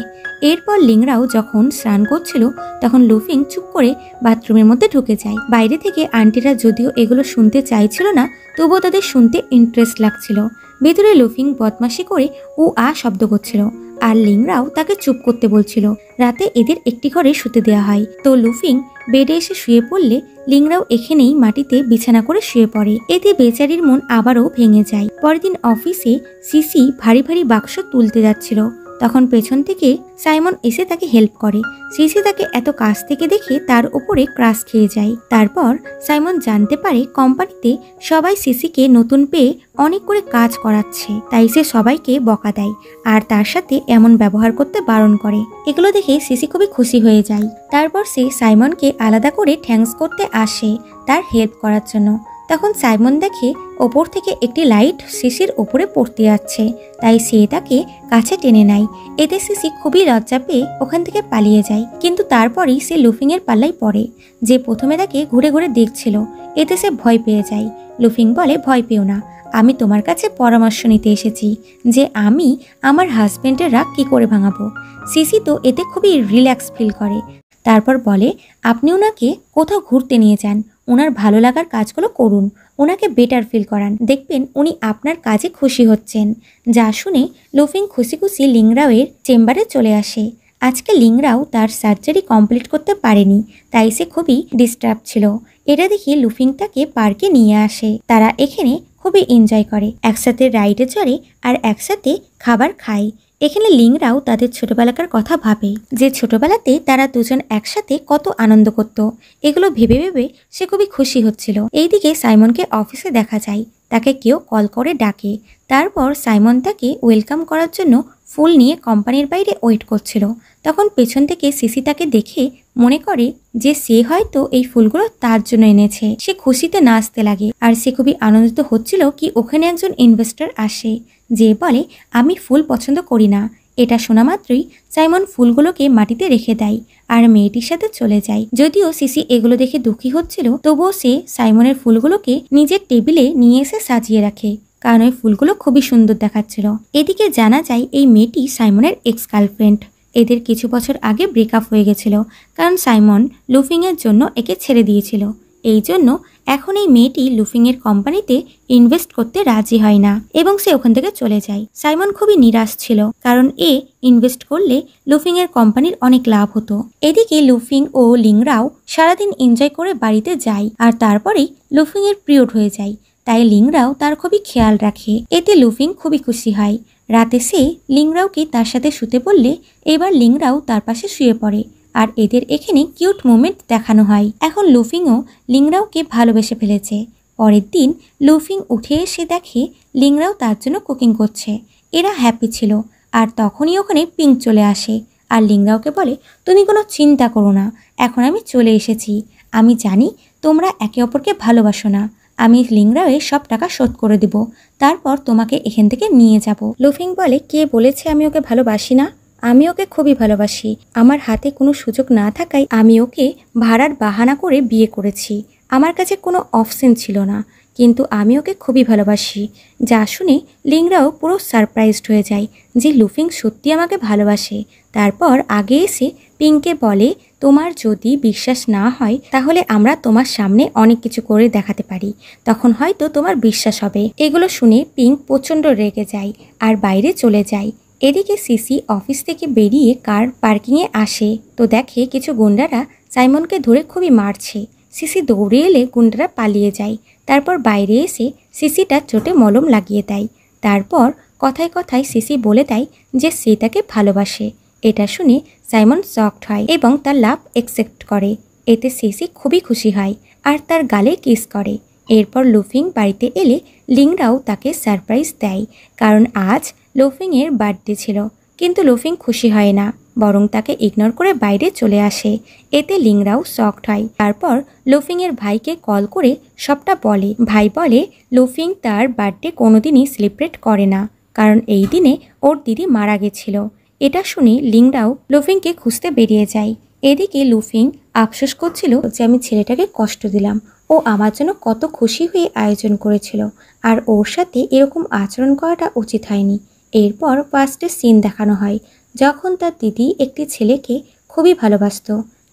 এরপর লিংরাও যখন স্নান করছিল, তখন লুফিং চুপ করে বাথরুমের মধ্যে ঢুকে যায়। বাইরে থেকে আন্টিরা যদিও এগুলো শুনতে চাইছিল না, তবুও তাদের শুনতে ইন্টারেস্ট লাগছিল। ভেতরে লুফিং বদমাশি করে উ আ শব্দ করছিল আর লিংরাও তাকে চুপ করতে বলছিল। রাতে এদের একটি ঘরে শুতে দেওয়া হয়। তো লুফিং বেডে এসে শুয়ে পড়লে লিংরাও এখানেই মাটিতে বিছানা করে শুয়ে পড়ে। এতে বেচারির মন আবারও ভেঙে যায়। পরের দিন অফিসে সিসি ভারী ভারী বাক্স তুলতে যাচ্ছিল, তখন পেছন থেকে সাইমন এসে তাকে হেল্প করে। সিসি তাকে এত কাছ থেকে দেখে তার উপরে ক্রাশ খেয়ে যায়। তারপর সাইমন জানতে পারে কোম্পানিতে সবাই সিসিকে নতুন পেয়ে অনেক করে কাজ করাচ্ছে, তাই সে সবাইকে বকা দেয় আর তার সাথে এমন ব্যবহার করতে বারণ করে। এগুলো দেখে সিসি খুবই খুশি হয়ে যায়। তারপর সে সাইমনকে আলাদা করে থ্যাঙ্কস করতে আসে তার হেল্প করার জন্য। তখন সাইমন দেখে ওপর থেকে একটি লাইট সিসির ওপরে পড়তে যাচ্ছে, তাই সে তাকে কাছে টেনে নেয়। এতে সিসি খুবই লজ্জা পেয়ে ওখান থেকে পালিয়ে যায়। কিন্তু তারপরেই সে লুফিং এর পাল্লায় পড়ে, যে প্রথমে তাকে ঘুরে ঘুরে দেখছিল। এতে সে ভয় পেয়ে যায়। লুফিং বলে, ভয় পেও না, আমি তোমার কাছে পরামর্শ নিতে এসেছি যে আমি আমার হাজবেন্ডের রাগ কি করে ভাঙাবো। সিসি তো এতে খুবই রিল্যাক্স ফিল করে। তারপর বলে, আপনি ওনাকে কোথাও ঘুরতে নিয়ে যান, ওনার ভালো লাগার কাজগুলো করুন, ওনাকে বেটার ফিল করান, দেখবেন উনি আপনার কাজে খুশি হচ্ছেন। যা শুনে লুফিং খুশি খুশি লিংরাওয়ের চেম্বারে চলে আসে। আজকে লিংরাও তার সার্জারি কমপ্লিট করতে পারেনি, তাই সে খুবই ডিস্টার্ব ছিল। এটা দেখে লুফিং তাকে পার্কে নিয়ে আসে। তারা এখানে খুবই এনজয় করে, একসাথে রাইডে চড়ে আর একসাথে খাবার খায়। এখানে লিংরাও তাদের ছোটবেলাকার কথা ভাবে, যে ছোটবেলাতে তারা দুজন একসাথে কত আনন্দ করত। এগুলো ভেবে ভেবে সে খুবই খুশি হচ্ছিল। এইদিকে সাইমনকে অফিসে দেখা যায়, তাকে কেউ কল করে ডাকে। তারপর সাইমন তাকে ওয়েলকাম করার জন্য ফুল নিয়ে কোম্পানির বাইরে ওয়েট করছিল। তখন পেছন থেকে সিসি তাকে দেখে মনে করে যে সে হয়তো এই ফুলগুলো তার জন্য এনেছে। সে খুশিতে নাচতে লাগে আর সে খুবই আনন্দিত হচ্ছিল কি ওখানে একজন ইনভেস্টর আসে, যে বলে, আমি ফুল পছন্দ করি না। এটা শোনা মাত্রই সাইমন ফুলগুলোকে মাটিতে রেখে দেয় আর মেয়েটির সাথে চলে যায়। যদিও সিসি এগুলো দেখে দুঃখী হচ্ছিল, তবুও সে সাইমনের ফুলগুলোকে নিজের টেবিলে নিয়ে এসে সাজিয়ে রাখে, কারণ ওই ফুলগুলো খুবই সুন্দর দেখাচ্ছিল। এদিকে জানা যায় এই মেয়েটি সাইমনের এক্স গার্লফ্রেন্ড। এদের কিছু বছর আগে ব্রেকআপ হয়ে গেছিল, কারণ সাইমন লুফিং এর জন্য একে ছেড়ে দিয়েছিল। এই জন্য এখন এই মেয়েটি লুফিং এর কোম্পানিতে ইনভেস্ট করতে রাজি হয় না এবং সে ওখান থেকে চলে যায়। সাইমন খুবই নিরাশ ছিল, কারণ এ ইনভেস্ট করলে লুফিং এর কোম্পানির অনেক লাভ হতো। এদিকে লুফিং ও লিংরাও সারাদিন এনজয় করে বাড়িতে যায় আর তারপরেই লুফিং এর পিরিয়ড হয়ে যায়, তাই লিংরাও তার খুবই খেয়াল রাখে। এতে লুফিং খুবই খুশি হয়। রাতে সে লিংরাওকে তার সাথে শুতে বললে এবার লিংরাও তার পাশে শুয়ে পড়ে আর এদের এখানে কিউট মোমেন্ট দেখানো হয়। এখন লুফিংও লিংরাওকে ভালোবেসে ফেলেছে। পরের দিন লুফিং উঠে এসে দেখে লিংরাও তার জন্য কুকিং করছে। এরা হ্যাপি ছিল আর তখনই ওখানে পিঙ্ক চলে আসে আর লিংরাওকে বলে, তুমি কোনো চিন্তা করো না, এখন আমি চলে এসেছি। আমি জানি তোমরা একে অপরকে ভালোবাসো না, আমি লিংরাওয়ে সব টাকা শোধ করে দেব, তারপর তোমাকে এখান থেকে নিয়ে যাব। লুফিং বলে, কে বলেছে আমি ওকে ভালোবাসি না? আমি ওকে খুবই ভালোবাসি। আমার হাতে কোনো সুযোগ না থাকায় আমি ওকে ভাড়ার বাহানা করে বিয়ে করেছি। আমার কাছে কোনো অপশন ছিল না, কিন্তু আমি ওকে খুবই ভালোবাসি। যা শুনে লিংরাও পুরো সারপ্রাইজড হয়ে যায় যে লুফিং সত্যি আমাকে ভালোবাসে। তারপর আগে এসে পিংকে বলে, তোমার যদি বিশ্বাস না হয় তাহলে আমরা তোমার সামনে অনেক কিছু করে দেখাতে পারি, তখন হয়তো তোমার বিশ্বাস হবে। এগুলো শুনে পিঙ্ক প্রচণ্ড রেগে যায় আর বাইরে চলে যায়। এদিকে সিসি অফিস থেকে বেরিয়ে কার পার্কিংয়ে আসে তো দেখে কিছু গুন্ডারা সাইমনকে ধরে খুবই মারছে। সিসি দৌড়ে এলে গুন্ডারা পালিয়ে যায়। তারপর বাইরে এসে সিসিটা চোটে মলম লাগিয়ে দেয়। তারপর কথায় কথায় সিসি বলে দেয় যে সে তাকে ভালোবাসে। এটা শুনে সাইমন শকড হয় এবং তার লাভ অ্যাকসেপ্ট করে। এতে সিসি খুবই খুশি হয় আর তার গালে কিস করে। এরপর লুফিং বাড়িতে এলে লিংরাও তাকে সারপ্রাইজ দেয়, কারণ আজ লুফিংয়ের বার্থডে ছিল। কিন্তু লুফিং খুশি হয় না, বরং তাকে ইগনোর করে বাইরে চলে আসে। এতে লিংরাও শকড হয়। তারপর লুফিংয়ের ভাইকে কল করে সবটা বলে। ভাই বলে লুফিং তার বার্থডে কোনোদিনই সেলিব্রেট করে না, কারণ এই দিনে ওর দিদি মারা গেছিল। এটা শুনে লিংরাও লুফিংকে খুঁজতে বেরিয়ে যায়। এদিকে লুফিং আফসোস করছিল যে আমি ছেলেটাকে কষ্ট দিলাম। ও আমার জন্য কত খুশি হয়ে আয়োজন করেছিল, আর ওর সাথে এরকম আচরণ করাটা উচিত হয়নি। এরপর ফার্স্টে সিন দেখানো হয় যখন তার দিদি একটি ছেলেকে খুবই ভালোবাসত।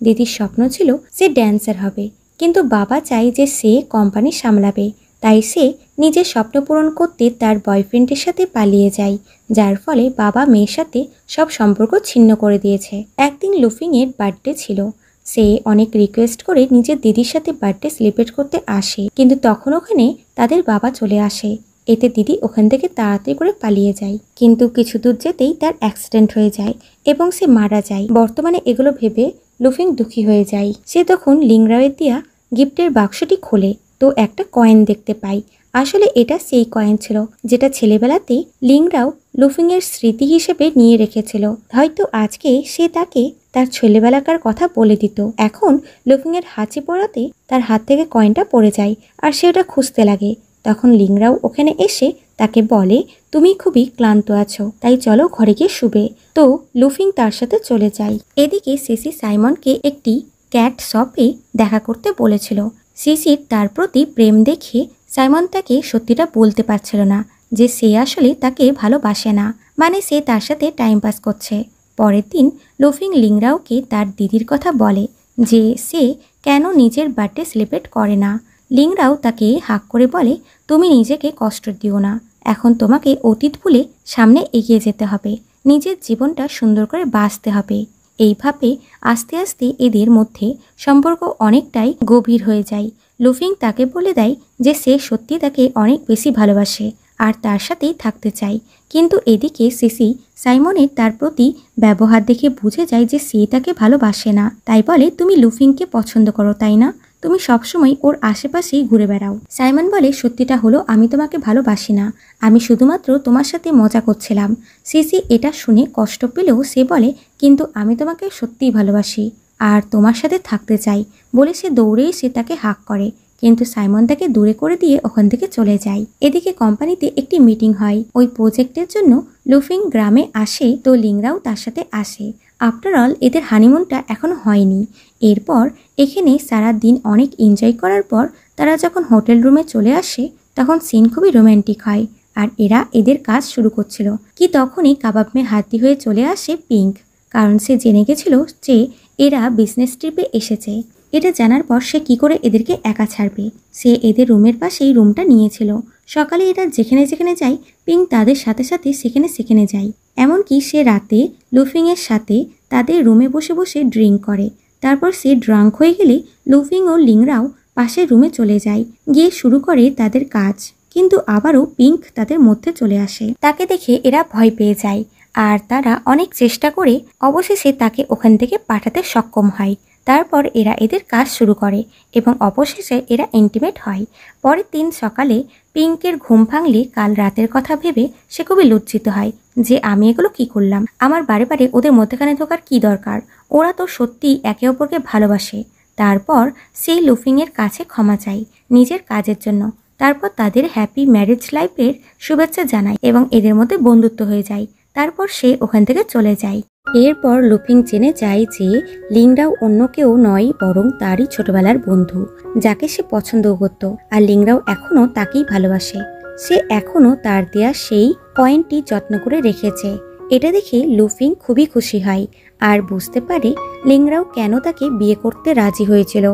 দিদির স্বপ্ন ছিল সে ড্যান্সার হবে, কিন্তু বাবা চায় যে সে কোম্পানি সামলাবে। তাই সে নিজের স্বপ্ন পূরণ করতে তার বয়ফ্রেন্ডের সাথে পালিয়ে যায়, যার ফলে বাবা মেয়ের সাথে সব সম্পর্ক ছিন্ন করে দিয়েছে। একদিন লুফিংয়ের বার্থডে ছিল। সে অনেক রিকোয়েস্ট করে নিজের দিদির সাথে বার্থডে সেলিব্রেট করতে আসে, কিন্তু তখন ওখানে তাদের বাবা চলে আসে। এতে দিদি ওখান থেকে তাড়াতাড়ি করে পালিয়ে যায়, কিন্তু কিছু দূর যেতেই তার অ্যাক্সিডেন্ট হয়ে যায় এবং সে মারা যায়। বর্তমানে এগুলো ভেবে লুফিং দুঃখী হয়ে যায়। সে তখন লিংরাওয়ের দেয়া গিফটের বাক্সটি খোলে তো একটা কয়েন দেখতে পায়। আসলে এটা সেই কয়েন ছিল যেটা ছেলেবেলাতে লিংরাও লুফিংয়ের স্মৃতি হিসেবে নিয়ে রেখেছিল। হয়তো আজকে সে তাকে তার ছেলেবেলাকার কথা বলে দিত। এখন লুফিংয়ের হাঁচি পড়াতে তার হাত থেকে কয়েনটা পড়ে যায় আর সে ওটা খুঁজতে লাগে। তখন লিংরাও ওখানে এসে তাকে বলে, তুমি খুবই ক্লান্ত আছো, তাই চলো ঘরে গিয়ে শুবে। তো লুফিং তার সাথে চলে যায়। এদিকে সিসি সাইমনকে একটি ক্যাট শপে দেখা করতে বলেছিল। সিসির তার প্রতি প্রেম দেখে সাইমন তাকে সত্যিটা বলতে পারছিল না যে সে আসলে তাকে ভালোবাসে না, মানে সে তার সাথে টাইম পাস করছে। পরের দিন লুফিং লিংরাওকে তার দিদির কথা বলে যে সে কেন নিজের বার্থডে সেলিব্রেট করে না। লিংরাও তাকে হাঁক করে বলে, তুমি নিজেকে কষ্ট দিও না, এখন তোমাকে অতীত ভুলে সামনে এগিয়ে যেতে হবে, নিজের জীবনটা সুন্দর করে বাঁচতে হবে। এইভাবে আস্তে আস্তে এদের মধ্যে সম্পর্ক অনেকটাই গভীর হয়ে যায়। লুফিং তাকে বলে দেয় যে সে সত্যি তাকে অনেক বেশি ভালোবাসে আর তার সাথেই থাকতে চায়। কিন্তু এদিকে সিসি সাইমনের তার প্রতি ব্যবহার দেখে বুঝে যায় যে সে তাকে ভালোবাসে না। তাই বলে, তুমি লুফিংকে পছন্দ করো তাই না? তুমি সবসময় ওর আশেপাশেই ঘুরে বেড়াও। সাইমন বলে, সত্যিটা হলো আমি তোমাকে ভালোবাসি না, আমি শুধুমাত্র তোমার সাথে মজা করছিলাম। সিসি এটা শুনে কষ্ট পেলেও সে বলে, কিন্তু আমি তোমাকে সত্যিই ভালোবাসি আর তোমার সাথে থাকতে চাই বলে সে দৌড়ে এসে তাকে হাঁক করে, কিন্তু সাইমন তাকে দূরে করে দিয়ে ওখান থেকে চলে যায়। এদিকে কোম্পানিতে একটি মিটিং হয়। ওই প্রজেক্টের জন্য লুফিং গ্রামে আসে তো লিংরাও তার সাথে আসে। আফটার অল এদের হানিমুনটা এখনো হয়নি। এরপর এখানে সারা দিন অনেক এনজয় করার পর তারা যখন হোটেল রুমে চলে আসে তখন সিন খুবই রোম্যান্টিক হয় আর এরা এদের কাজ শুরু করছিল কি তখনই কাবাব মে হাতি হয়ে চলে আসে পিঙ্ক, কারণ সে জেনে গেছিল যে এরা বিজনেস ট্রিপে এসেছে। এটা জানার পর সে কি করে এদেরকে একা ছাড়বে। সে এদের রুমের পাশেই রুমটা নিয়েছিল। সকালে এরা যেখানে যেখানে যায় পিঙ্ক তাদের সাথে সাথে সেখানে যায়। এমনকি সে রাতে লুফিংয়ের সাথে তাদের রুমে বসে বসে ড্রিঙ্ক করে। তারপর সে ড্রাঙ্ক হয়ে গেলে লুফিং ও লিংরাও পাশের রুমে চলে যায়, গিয়ে শুরু করে তাদের কাজ। কিন্তু আবারও পিঙ্ক তাদের মধ্যে চলে আসে। তাকে দেখে এরা ভয় পেয়ে যায় আর তারা অনেক চেষ্টা করে অবশেষে তাকে ওখান থেকে পাঠাতে সক্ষম হয়। তারপর এরা এদের কাজ শুরু করে এবং অবশেষে এরা ইন্টিমেট হয়। পরের দিন সকালে পিঙ্কের ঘুম ভাঙলে কাল রাতের কথা ভেবে সে খুবই লজ্জিত হয় যে আমি এগুলো কি করলাম, আমার বারে বারে ওদের মধ্যেখানে ঢোকার কি দরকার, ওরা তো সত্যিই একে অপরকে ভালোবাসে। তারপর সে লুফিংয়ের কাছে ক্ষমা চায় নিজের কাজের জন্য। তারপর তাদের হ্যাপি ম্যারেজ লাইফের শুভেচ্ছা জানায় এবং এদের মধ্যে বন্ধুত্ব হয়ে যায়। তারপর সে ওখান থেকে চলে যায়। এরপর লুফিং জেনে যায় যে লিংরাও অন্য কেউ নয় বরং তারই ছোটবেলার বন্ধু, যাকে সে পছন্দও করত। আর লিংরাও এখনও তাকেই ভালোবাসে। সে এখনও তার দেয়া সেই কয়েনটি যত্ন করে রেখেছে। এটা দেখে লুফিং খুবই খুশি হয় আর বুঝতে পারে লিংরাও কেন তাকে বিয়ে করতে রাজি হয়েছিল।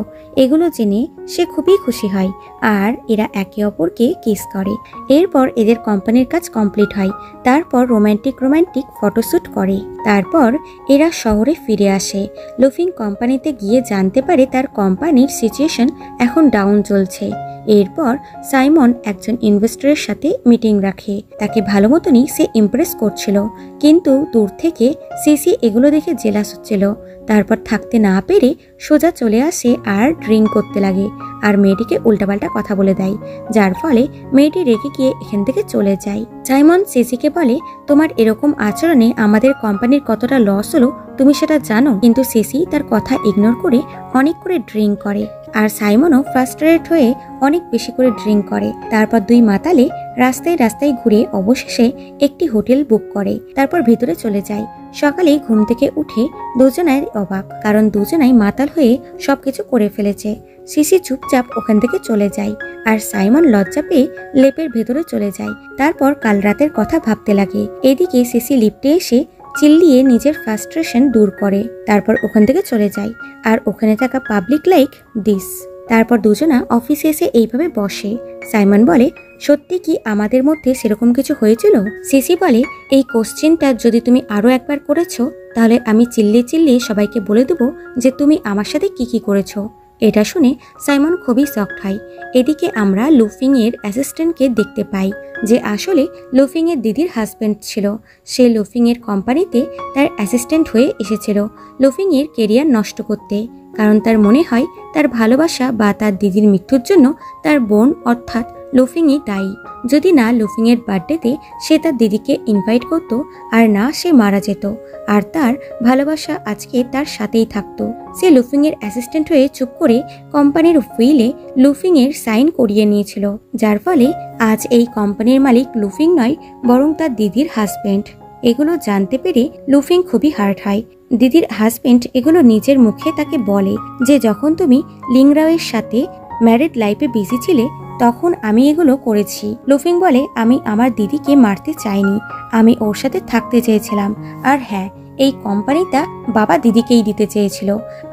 এগুলো জেনে সে খুবই খুশি হয় আর এরা একে অপরকে কিস করে। এরপর এদের কোম্পানির কাজ কমপ্লিট হয়। তারপর রোমান্টিক ফটোশ্যুট করে। তারপর এরা শহরে ফিরে আসে। লুফিং কোম্পানিতে গিয়ে জানতে পারে তার কোম্পানির সিচুয়েশন এখন ডাউন চলছে। এরপর সাইমন একজন ইনভেস্টরের সাথে মিটিং রাখে। তাকে ভালো মতনই সে ইমপ্রেস করছিল, কিন্তু দূর থেকে সিসি এগুলো দেখে জেলাস হচ্ছিল। তারপর থাকতে না পেরে সোজা চলে আসে আর ড্রিঙ্ক করতে লাগে আর মেয়েটিকে উল্টাপাল্টা কথা বলে দেয়, যার ফলে মেয়েটি রেগে গিয়ে এখান থেকে চলে যায়। সাইমন সিসিকে বলে, তোমার এরকম আচরণে আমাদের কোম্পানির কতটা লস হলো তুমি সেটা জানো? কিন্তু সিসি তার কথা ইগনোর করে অনেক করে ড্রিঙ্ক করে আর সাইমনও ফ্রাস্ট্রেটেড হয়ে অনেক বেশি করে ড্রিঙ্ক করে। তারপর দুই মাতালে রাস্তায় রাস্তায় ঘুরে অবশেষে একটি হোটেল বুক করে। তারপর ভিতরে চলে যায়। সকালে ঘুম থেকে উঠে দুজনাই অবাক, কারণ দুজনাই মাতাল হয়ে সবকিছু করে ফেলেছে। সিসি চুপচাপ ওখান থেকে চলে যায় আর সাইমন লজ্জা পেয়ে লেপের ভেতরে চলে যায়। তারপর কাল রাতের কথা ভাবতে লাগে। এদিকে সিসি লিফটে এসে চিল্লিয়ে নিজের ফ্রাস্ট্রেশন দূর করে। তারপর ওখান থেকে চলে যায় আর ওখানে থাকা পাবলিক লাইক দিস। তারপর দুজনা অফিসে এসে এইভাবে বসে। সাইমন বলে, সত্যি কি আমাদের মধ্যে সেরকম কিছু হয়েছিল? সিসি বলে, এই কোশ্চেনটা যদি তুমি আরো একবার করেছো তাহলে আমি চিল্লিয়ে চিল্লিয়ে সবাইকে বলে দেবো যে তুমি আমার সাথে কি কি করেছো। এটা শুনে সাইমন খুবই শকড হয়। এদিকে আমরা লুফিং এর অ্যাসিস্ট্যান্টকে দেখতে পাই, যে আসলে লুফিং এর দিদির হাজবেন্ড ছিল। সে লুফিং এর কোম্পানিতে তার অ্যাসিস্ট্যান্ট হয়ে এসেছিল লুফিং এর কেরিয়ার নষ্ট করতে, কারণ তার মনে হয় তার ভালোবাসা বা তার দিদির মৃত্যুর জন্য তার বোন অর্থাৎ লুফিংই দায়ী। যদি না লুফিং এর বার্থডেতে সে তার দিদিকে ইনভাইট করত আর না সে মারা যেত আর তার ভালোবাসা আজকে তার সাথেই থাকতো। সে লুফিং এর অ্যাসিস্ট্যান্ট হয়ে চুপ করে কোম্পানির উইলে লুফিং এর সাইন করিয়ে নিয়েছিল, যার ফলে আজ এই কোম্পানির মালিক লুফিং নয় বরং তার দিদির হাজবেন্ড। এগুলো জানতে পেরে লুফিং খুবই হার্ট হয়। দিদির হাজবেন্ড এগুলো নিজের মুখে তাকে বলে যে যখন তুমি লিংরাওয়ের সাথে ম্যারিড লাইফে বিজি ছিলে তখন আমি এগুলো করেছি। লুফিং বলে, আমি আমার দিদিকে মারতে চাইনি, আমি ওর সাথে থাকতে চেয়েছিলাম। আর হ্যাঁ, এই কোম্পানিটা বাবা দিদিকেই দিতে চেয়েছিল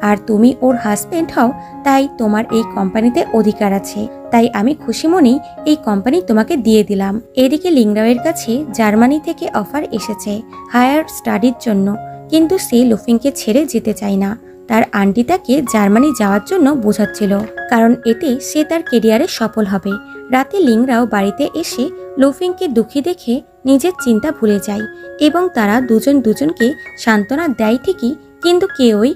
আর তুমি ওর হাজবেন্ড হও, তাই তোমার এই কোম্পানিতে অধিকার আছে। তাই আমি খুশি মনেই এই কোম্পানি তোমাকে দিয়ে দিলাম। এদিকে লিংরাওয়ের কাছে জার্মানি থেকে অফার এসেছে হায়ার স্টাডির জন্য, কিন্তু সে লুফিংকে ছেড়ে যেতে চায় না। তার আন্টি তাকে জার্মানি যাওয়ার জন্য বোঝাচ্ছিল, কারণ এতে সে তার কেরিয়ারে সফল হবে। রাতে লিংরাও বাড়িতে এসে লুফিংকে দুঃখী দেখে নিজের চিন্তা ভুলে যায় এবং তারা দুজন দুজনকে সান্ত্বনা দেয় ঠিকই, কিন্তু কেউই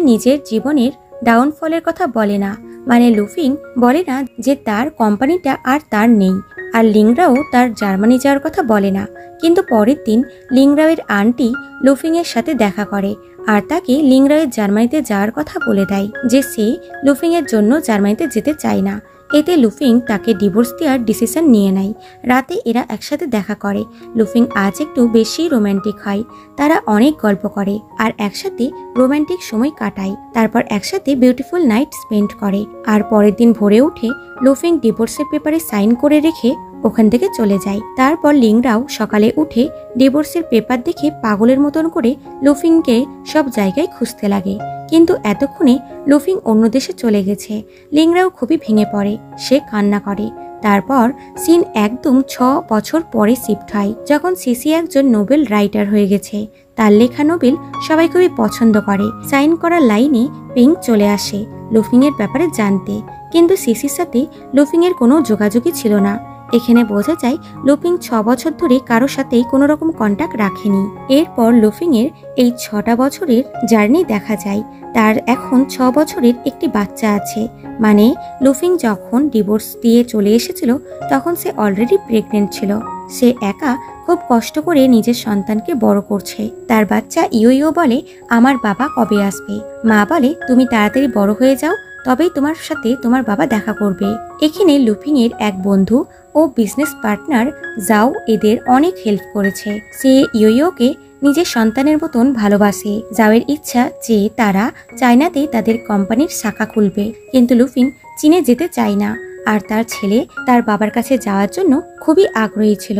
নিজের জীবনের ডাউনফলের কথা বলে না। মানে লুফিং বলে না যে তার কোম্পানিটা আর তার নেই, আর লিংরাও তার জার্মানি যাওয়ার কথা বলে না। কিন্তু পরের দিন লিংরাওয়ের আন্টি লুফিং এর সাথে দেখা করে আর তাকে লিংরাওয়ের জার্মানিতে যাওয়ার কথা বলে দেয়, যে সে লুফিং এর জন্য জার্মানিতে যেতে চায় না। এতে লুফিং তাকে ডিভোর্স দেওয়ার ডিসিশন নিয়ে নেয়। রাতে এরা একসাথে দেখা করে। লুফিং আজ একটু বেশি রোমান্টিক হয়। তারা অনেক গল্প করে আর একসাথে রোমান্টিক সময় কাটায়। তারপর একসাথে বিউটিফুল নাইট স্পেন্ড করে। আর পরের দিন ভোরে উঠে লুফিং ডিভোর্সের পেপারে সাইন করে রেখে ওখান থেকে চলে যায়। তারপর লিংরাও সকালে উঠে ডিভোর্সের পেপার দেখে পাগলের মতন করে লুফিংকে সব জায়গায় খুঁজতে লাগে, কিন্তু এতক্ষণে লুফিং অন্য দেশে চলে গেছে। লিংরাও খুবই ভেঙে পড়ে, সে কান্না করে। তারপর সিন একদম 6 বছর পরে শিফট হয়, যখন সিসি একজন নোবেল রাইটার হয়ে গেছে। তার লেখা নোবেল সবাই খুবই পছন্দ করে। সাইন করা লাইনে পিঙ্ক চলে আসে লুফিং এর ব্যাপারে জানতে, কিন্তু সিসির সাথে লুফিং এর কোনো যোগাযোগই ছিল না। এখানে বোঝা যায় লুফিং 6 বছর ধরে কারো সাথেই কোনো রকম কন্ট্যাক্ট রাখেনি। এরপর লুফিং এর এই 6টা বছরের জার্নি দেখা যায়। তার এখন 6 বছরের একটি বাচ্চা আছে। মানে লুফিং যখন ডিভোর্স দিয়ে চলে এসেছিল তখন সে অলরেডি প্রেগনেন্ট ছিল। সে একা খুব কষ্ট করে নিজের সন্তানকে বড় করছে। তার বাচ্চা ইয়ো বলে, আমার বাবা কবে আসবে? মা বলে, তুমি তাড়াতাড়ি বড় হয়ে যাও, তবেই তোমার সাথে তোমার বাবা দেখা করবে। এখানে লুফিং এর এক বন্ধু ও বিজনেস পার্টনার জাও এদের অনেক হেল্প করেছে। সে ইয়োকে নিজের সন্তানের মতন ভালোবাসে। জাওয়ের ইচ্ছা যে তারা চায়নাতে তাদের কোম্পানির শাখা খুলবে, কিন্তু লুফিং চীনে যেতে চায় না। আর তার ছেলে তার বাবার কাছে যাওয়ার জন্য খুবই আগ্রহী ছিল,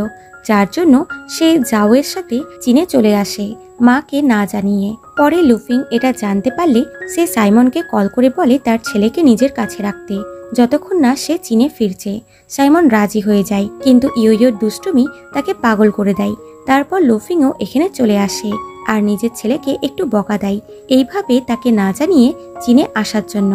যার জন্য সে জাওয়ের সাথে চীনে চলে আসে মাকে না জানিয়ে। পরে লুফিং এটা জানতে পারলে সে সাইমনকে কল করে বলে তার ছেলেকে নিজের কাছে রাখতে, যতক্ষণ না সে চীনে ফিরছে। সাইমন রাজি হয়ে যায়, কিন্তু ইয়োর দুষ্টুমি তাকে পাগল করে দেয়। তারপর লুফিংও এখানে চলে আসে আর নিজের ছেলেকে একটু বকা দেয়, এইভাবে তাকে না জানিয়ে চীনে আসার জন্য।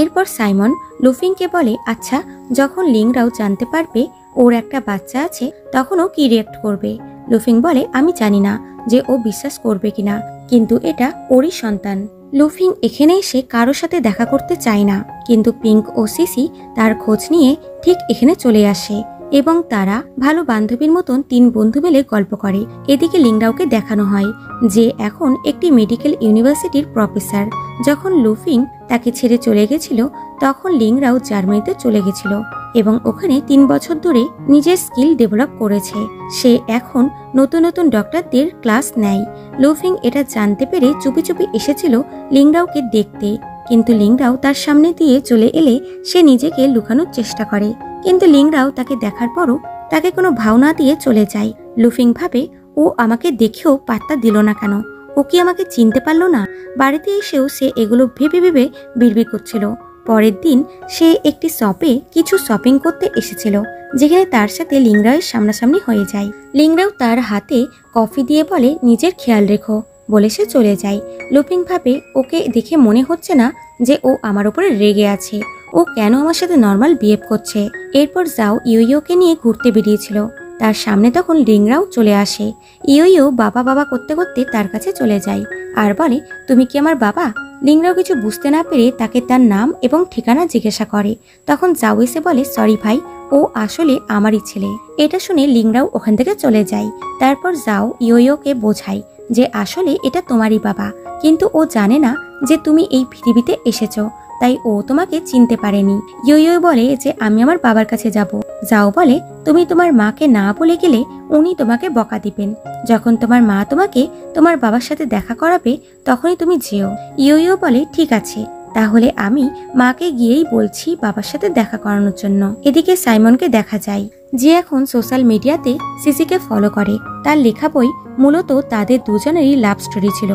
এরপর সাইমন লুফিংকে বলে, আচ্ছা যখন লিংরাও জানতে পারবে ওর একটা বাচ্চা আছে তখন ও কি রিঅ্যাক্ট করবে? লুফিং বলে, আমি জানি না যে ও বিশ্বাস করবে কিনা, কিন্তু এটা ওরই সন্তান। লুফিং এখানে এসে কারো সাথে দেখা করতে চায় না, কিন্তু পিঙ্ক ও সিসি তার খোঁজ নিয়ে ঠিক এখানে চলে আসে এবং তারা ভালো বান্ধবীর মতন 3 বন্ধু মিলে গল্প করে। এদিকে লিংরাওকে দেখানো হয় যে এখন একটি মেডিকেল ইউনিভার্সিটির প্রফেসর। যখন লুফিং তাকে ছেড়ে চলে গেছিল তখন লিংরাও জার্মানিতে চলে গেছিল এবং ওখানে 3 বছর ধরে নিজের স্কিল ডেভেলপ করেছে। সে এখন নতুন নতুন ডক্টরদের ক্লাস নেয়। লুফিং এটা জানতে পেরে চুপি চুপি এসেছিল লিংরাওকে দেখতে, কিন্তু লিংরাও তার সামনে দিয়ে চলে এলে সে নিজেকে লুকানোর চেষ্টা করে, কিন্তু লিংরাও তাকে দেখার পরও তাকে কোনো ভাও না দিয়ে চলে যায়। লুফিং ভাবে, ও আমাকে দেখেও পাত্তা দিল না কেন? ও কি আমাকে চিনতে পারলো না? বাড়িতে এসেও সে এগুলো ভেবে ভেবে বিড়বিড় করছিল। পরের দিন সে একটি শপে কিছু শপিং করতে এসেছিল, যেখানে তার সাথে লিংরাওয়ের সামনাসামনি হয়ে যায়। লিংরাও তার হাতে কফি দিয়ে বলে, নিজের খেয়াল রেখো বলে সে চলে যায়। লুফিং ভাবে, ওকে দেখে মনে হচ্ছে না যে ও আমার উপরে রেগে আছে, ও কেন আমার সাথে নর্মাল বিহেভ করছে। এরপর জাও ইয়োকে নিয়ে ঘুরতে বেরিয়েছিল, তার সামনে তখন লিংরাও চলে আসে। ইয়ো বাবা বাবা করতে করতে তার কাছে চলে যায় আর বলে, তুমি কি আমার বাবা? লিংরাও কিছু বুঝতে না পেরে তাকে তার নাম এবং ঠিকানা জিজ্ঞাসা করে। তখন জাও এসে বলে, সরি ভাই, ও আসলে আমারই ছেলে। এটা শুনে লিংরাও ওখান থেকে চলে যায়। তারপর জাও ইয়োকে বোঝায় যে আসলে এটা তোমারই বাবা, কিন্তু ও জানে না যে তুমি এই পৃথিবীতে এসেছো, তাই ও তোমাকে চিনতে পারেনি। ইয়ো বলে যে আমি আমার বাবার কাছে যাব। জাও বলে, তুমি তোমার মাকে না বলে গেলে উনি তোমাকে বকা দিবেন। যখন তোমার মা তোমাকে তোমার বাবার সাথে দেখা করাবে তখনই তুমি যেও। ইয়ো বলে, ঠিক আছে, তাহলে আমি মাকে গিয়েই বলছি বাবার সাথে দেখা করানোর জন্য। এদিকে সাইমনকে দেখা যায় যে এখন সোশ্যাল মিডিয়াতে সিসিকে ফলো করে। তার লেখা বই মূলত তাদের দুজনেরই লাভ স্টোরি ছিল।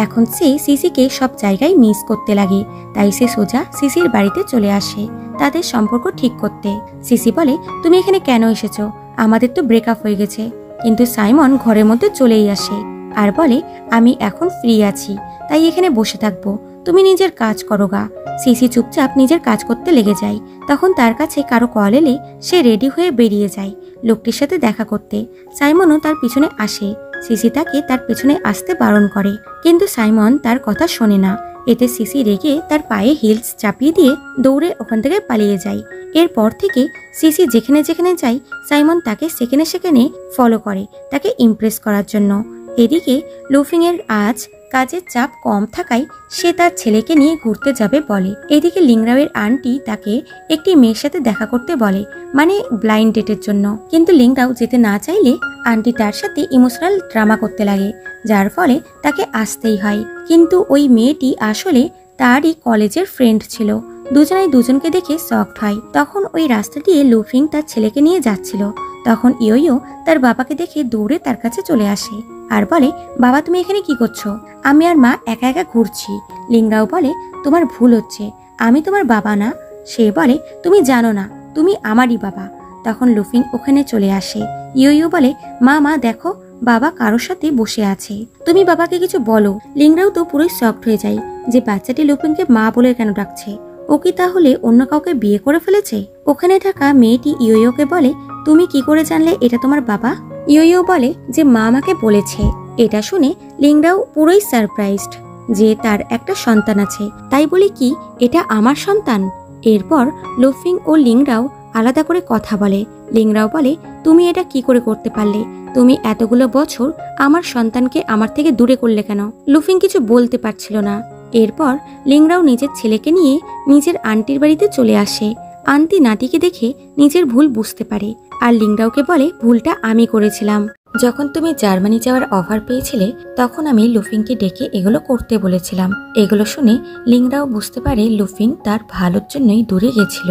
এখন সে সিসিকে সব জায়গায় মিস করতে লাগে, তাই সে সোজা সিসির বাড়িতে চলে আসে তাদের সম্পর্ক ঠিক করতে। সিসি বলে, তুমি এখানে কেন এসেছো? আমাদের তো ব্রেকআপ হয়ে গেছে। কিন্তু সাইমন ঘরের মধ্যে চলেই আসে আর বলে, আমি এখন ফ্রি আছি, তাই এখানে বসে থাকবো, তুমি নিজের কাজ করো গা। সিসি চুপচাপ নিজের কাজ করতে লেগে যায়। তখন তার কাছে কারো কল এলে সে রেডি হয়ে বেরিয়ে যায় লোকটির সাথে দেখা করতে। সাইমনও তার পিছনে আসে। সিসি তাকে তার পেছনে আসতে বারণ করে, কিন্তু সাইমন তার কথা শোনে না। এতে সিসি রেগে তার পায়ে হিলস চাপিয়ে দিয়ে দৌড়ে ওখান থেকে পালিয়ে যায়। এরপর থেকে সিসি যেখানে যেখানে যায় সাইমন তাকে সেকেন্ডে সেকেন্ডে ফলো করে তাকে ইমপ্রেস করার জন্য। এদিকে লুফিং এর আজ কাজের চাপ কম থাকায় সে তার ছেলেকে নিয়ে ঘুরতে যাবে বলে। এদিকে লিংরাওয়ের আন্টি তাকে একটি মেয়ের সাথে দেখা করতে বলে, মানে ব্লাইন্ড ডেটের জন্য। কিন্তু লিংরাও যেতে না চাইলে আন্টি তার সাথে ইমোশনাল ড্রামা করতে লাগে, যার ফলে তাকে আসতেই হয়। কিন্তু ওই মেয়েটি আসলে তারই কলেজের ফ্রেন্ড ছিল। দুজনাই দুজনকে দেখে শকড হয়। তখন ওই রাস্তা দিয়ে লুফিং তার ছেলেকে নিয়ে যাচ্ছিল। তখন ইয়ো তার বাবাকে দেখে দৌড়ে তার কাছে চলে আসে আর বলে, বাবা তুমি এখানে কি করছো? আমি আর মা একা একা ঘুরছি। লিংরাও বলে, তোমার ভুল হচ্ছে, আমি তোমার বাবা না। সে বলে, তুমি জানো না, তুমি আমারই বাবা। তখন লুফিং ওখানে চলে আসে। ইয়ো বলে, মা মা দেখো, বাবা কারোর সাথে বসে আছে, তুমি বাবাকে কিছু বলো। লিংরাও তো পুরোই শকড হয়ে যায় যে বাচ্চাটি লুফিংকে মা বলে কেন ডাকছে। ও কি তাহলে অন্য কাউকে বিয়ে করে ফেলেছে? ওখানে থাকা মেয়েটি ইয়োকে বলে, তুমি কি করে জানলে এটা তোমার বাবা? ইয়ো বলে যে মা আমাকে বলেছে। এটা শুনে লিংরাও পুরোই সারপ্রাইজড যে তার একটা সন্তান আছে, তাই বলে কি এটা আমার সন্তান? এরপর লুফিং ও লিংরাও আলাদা করে কথা বলে। লিংরাও বলে, তুমি এটা কি করে করতে পারলে? তুমি এতগুলো বছর আমার সন্তানকে আমার থেকে দূরে করলে কেন? লুফিং কিছু বলতে পারছিল না। এরপর লিংরাও নিজের ছেলেকে নিয়ে নিজের আন্টির বাড়িতে চলে আসে। আন্টি নাতিকে দেখে নিজের ভুল বুঝতে পারে আর লিংরাওকে বলে, ভুলটা আমি করেছিলাম। যখন তুমি জার্মানি যাওয়ার অফার পেয়েছিলে তখন আমি লুফিংকে ডেকে এগুলো করতে বলেছিলাম। এগুলো শুনে লিংরাও বুঝতে পারে লুফিং তার ভালোর জন্যই দূরে গেছিল,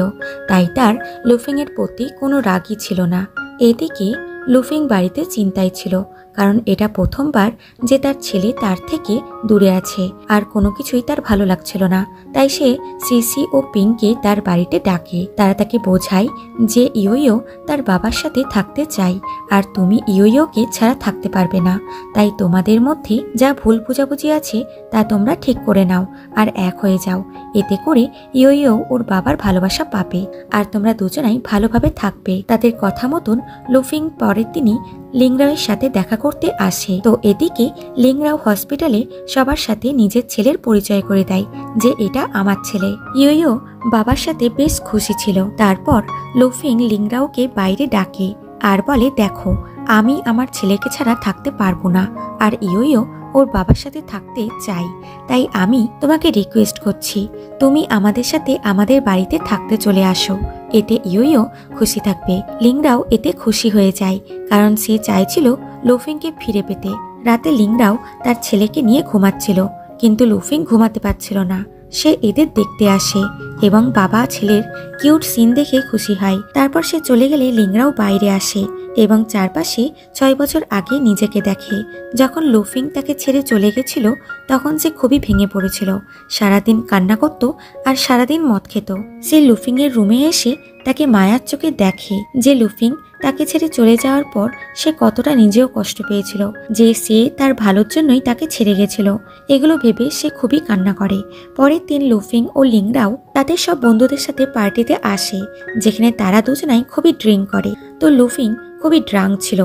তাই তার লুফিং এর প্রতি কোনো রাগই ছিল না। এদিকে লুফিং বাড়িতে চিন্তায় ছিল, কারণ এটা প্রথমবার যে তার ছেলে তার থেকে দূরে আছে আর কোনো কিছুই তার ভালো লাগছিল না। তাই সে সিসি ও পিংকে তার বাড়িতে ডাকে। তারা তাকে বোঝায় যে ইয়ো তার বাবার সাথে থাকতে চায় আর তুমি ইয়োকে ছাড়া থাকতে পারবে না। তাই তোমাদের মধ্যে যা ভুল বোঝাবুঝি আছে তা তোমরা ঠিক করে নাও আর এক হয়ে যাও। এতে করে ইয়ো ওর বাবার ভালোবাসা পাবে আর তোমরা দুজনাই ভালোভাবে থাকবে। তাদের কথা মতন লুফিং পরের দিনই লিংরাওয়ের সাথে দেখা করতে আসে। তো এদিকে লিংরাও হসপিটালে সবার সাথে নিজের ছেলের পরিচয় করে দেয় যে এটা আমার ছেলে। ইয়ো বাবার সাথে বেশ খুশি ছিল। তারপর লুফিং লিংরাওকে বাইরে ডাকে আর বলে, দেখো আমি আমার ছেলেকে ছাড়া থাকতে পারবো না আর ইয়ো ওর বাবার সাথে থাকতে চাই, তাই আমি তোমাকে রিকোয়েস্ট করছি তুমি আমাদের সাথে আমাদের বাড়িতে থাকতে চলে আসো। এতে ইয়ো খুশি থাকবে। লিংরাও এতে খুশি হয়ে যায়, কারণ সে চাইছিল লুফিংকে ফিরে পেতে। রাতে লিংরাও তার ছেলেকে নিয়ে ঘুমাচ্ছিল, কিন্তু লুফিং ঘুমাতে পারছিল না। সে এদের দেখতে আসে এবং বাবা ছেলের কিউট সিন দেখে খুশি হয়। তারপর সে চলে গেলে লিংরাও বাইরে আসে এবং চারপাশে 6 বছর আগে নিজেকে দেখে। যখন লুফিং তাকে ছেড়ে চলে গেছিল তখন সে খুবই ভেঙে পড়েছিল, সারাদিন কান্না করত আর সারাদিন মদ খেত। সে লুফিং এর রুমে এসে তাকে মায়ার চোখে দেখে যে লুফিং তাকে ছেড়ে চলে যাওয়ার পর সে কতটা নিজেও কষ্ট পেয়েছিল, যে সে তার ভালোর জন্যই তাকে ছেড়ে গেছিল। এগুলো ভেবে সে খুবই কান্না করে। পরের দিন লুফিং ও লিংরাও তাদের সব বন্ধুদের সাথে পার্টিতে আসে, যেখানে তারা দুজনাই খুবই ড্রিঙ্ক করে। তো লুফিং খুবই ড্রাঙ্ক ছিল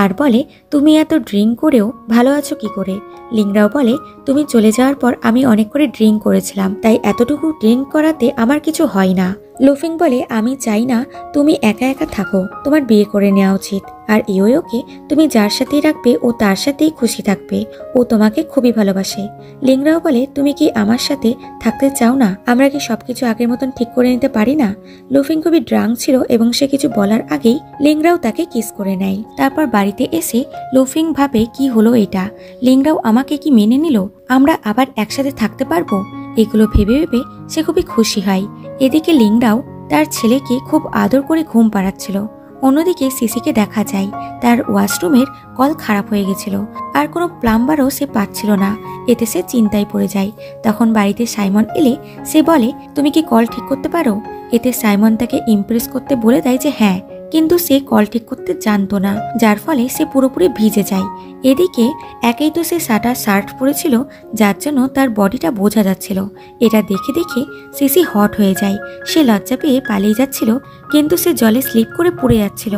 আর বলে, তুমি এত ড্রিঙ্ক করেও ভালো আছো কি করে? লিংরাও বলে, তুমি চলে যাওয়ার পর আমি অনেক করে ড্রিঙ্ক করেছিলাম, তাই এতটুকু ড্রিঙ্ক করাতে আমার কিছু হয় না। লুফিং বলে, আমি চাই না তুমি একা একা থাকো, তোমার বিয়ে করে নেওয়া উচিত। আর ইয়োকে তুমি যার সাথেই রাখবে ও তার সাথেই খুশি থাকবে, ও তোমাকে খুবই ভালোবাসে। লিংরাও বলে, তুমি কি আমার সাথে থাকতে চাও না? আমরা কি সবকিছু আগের মতন ঠিক করে নিতে পারি না? লুফিং খুবই ড্রাঙ্ক ছিল এবং সে কিছু বলার আগেই লিংরাও তাকে কিস করে নেয়। তারপর বাড়িতে এসে লুফিং ভাবে, কি হলো এটা? লিংরাও আমাকে কি মেনে নিল? আমরা আবার একসাথে থাকতে পারবো? এগুলো ভেবে ভেবে সে খুবই খুশি হয়। এদিকে লিংরাও তার ছেলেকে খুব আদর করে ঘুম পাড়াচ্ছিল। অন্যদিকে সিসিকে দেখা যায় তার ওয়াশরুমের কল খারাপ হয়ে গেছিল আর কোনো প্লাম্বারও সে পাচ্ছিল না। এতে সে চিন্তায় পড়ে যায়। তখন বাড়িতে সাইমন এলে সে বলে, তুমি কি কল ঠিক করতে পারো? এতে সাইমন তাকে ইমপ্রেস করতে বলে দেয় যে হ্যাঁ, কিন্তু সে কল ঠিক করতে জানতো না, যার ফলে সে পুরোপুরি ভিজে যায়। এদিকে একেই তো সে সাদা শার্ট পরেছিল, যার জন্য তার বডিটা বোঝা যাচ্ছিল। এটা দেখে দেখে সিসি হট হয়ে যায়। সে লজ্জা পেয়ে পালিয়ে যাচ্ছিল, কিন্তু সে জলে স্লিপ করে পড়ে যাচ্ছিল,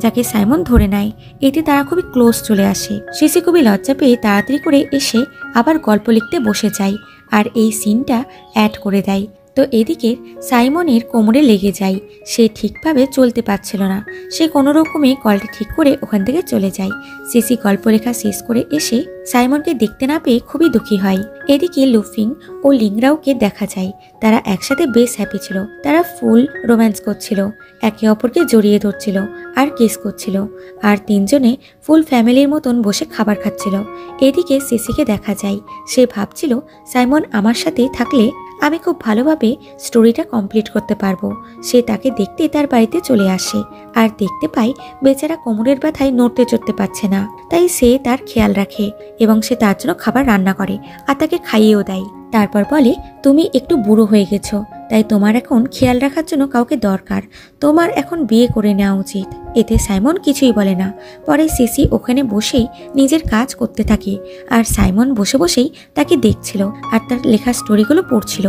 যাকে সাইমন ধরে নেয়। এতে তারা খুবই ক্লোজ চলে আসে। সিসি খুবই লজ্জা পেয়ে তাড়াতাড়ি করে এসে আবার গল্প লিখতে বসে যায় আর এই সিনটা অ্যাড করে দেয়। তো এদিকে সাইমনের কোমরে লেগে যায়, সে ঠিকভাবে চলতে পারছিল না। সে কোনো রকমে কলটি ঠিক করে ওখান থেকে চলে যায়। সিসি গল্প লেখা শেষ করে এসে সাইমনকে দেখতে না পেয়ে খুবই দুঃখী হয়। এদিকে লুফিং ও লিংরাওকে দেখা যায়, তারা একসাথে বেশ হ্যাপি ছিল। তারা ফুল রোম্যান্স করছিল, একে অপরকে জড়িয়ে ধরছিল আর কিস করছিল, আর তিনজনে ফুল ফ্যামিলির মতন বসে খাবার খাচ্ছিল। এদিকে সিসিকে দেখা যায়, সে ভাবছিল সাইমন আমার সাথে থাকলে আমি খুব ভালোভাবে স্টোরিটা কমপ্লিট করতে পারবো। সে তাকে দেখতে তার বাড়িতে চলে আসে আর দেখতে পায় বেচারা কোমরের ব্যথায় নড়তে চড়তে পারছে না। তাই সে তার খেয়াল রাখে এবং সে তার জন্য খাবার রান্না করে আর তাকে খাইয়েও দেয়। তারপর বলে, তুমি একটু বুড়ো হয়ে গেছো, তাই তোমার এখন খেয়াল রাখার জন্য কাউকে দরকার, তোমার এখন বিয়ে করে নেওয়া উচিত। এতে সাইমন কিছুই বলে না। পরে সিসি ওখানে বসেই নিজের কাজ করতে থাকে, আর সাইমন বসে বসেই তাকে দেখছিল আর তার লেখা স্টোরিগুলো পড়ছিল,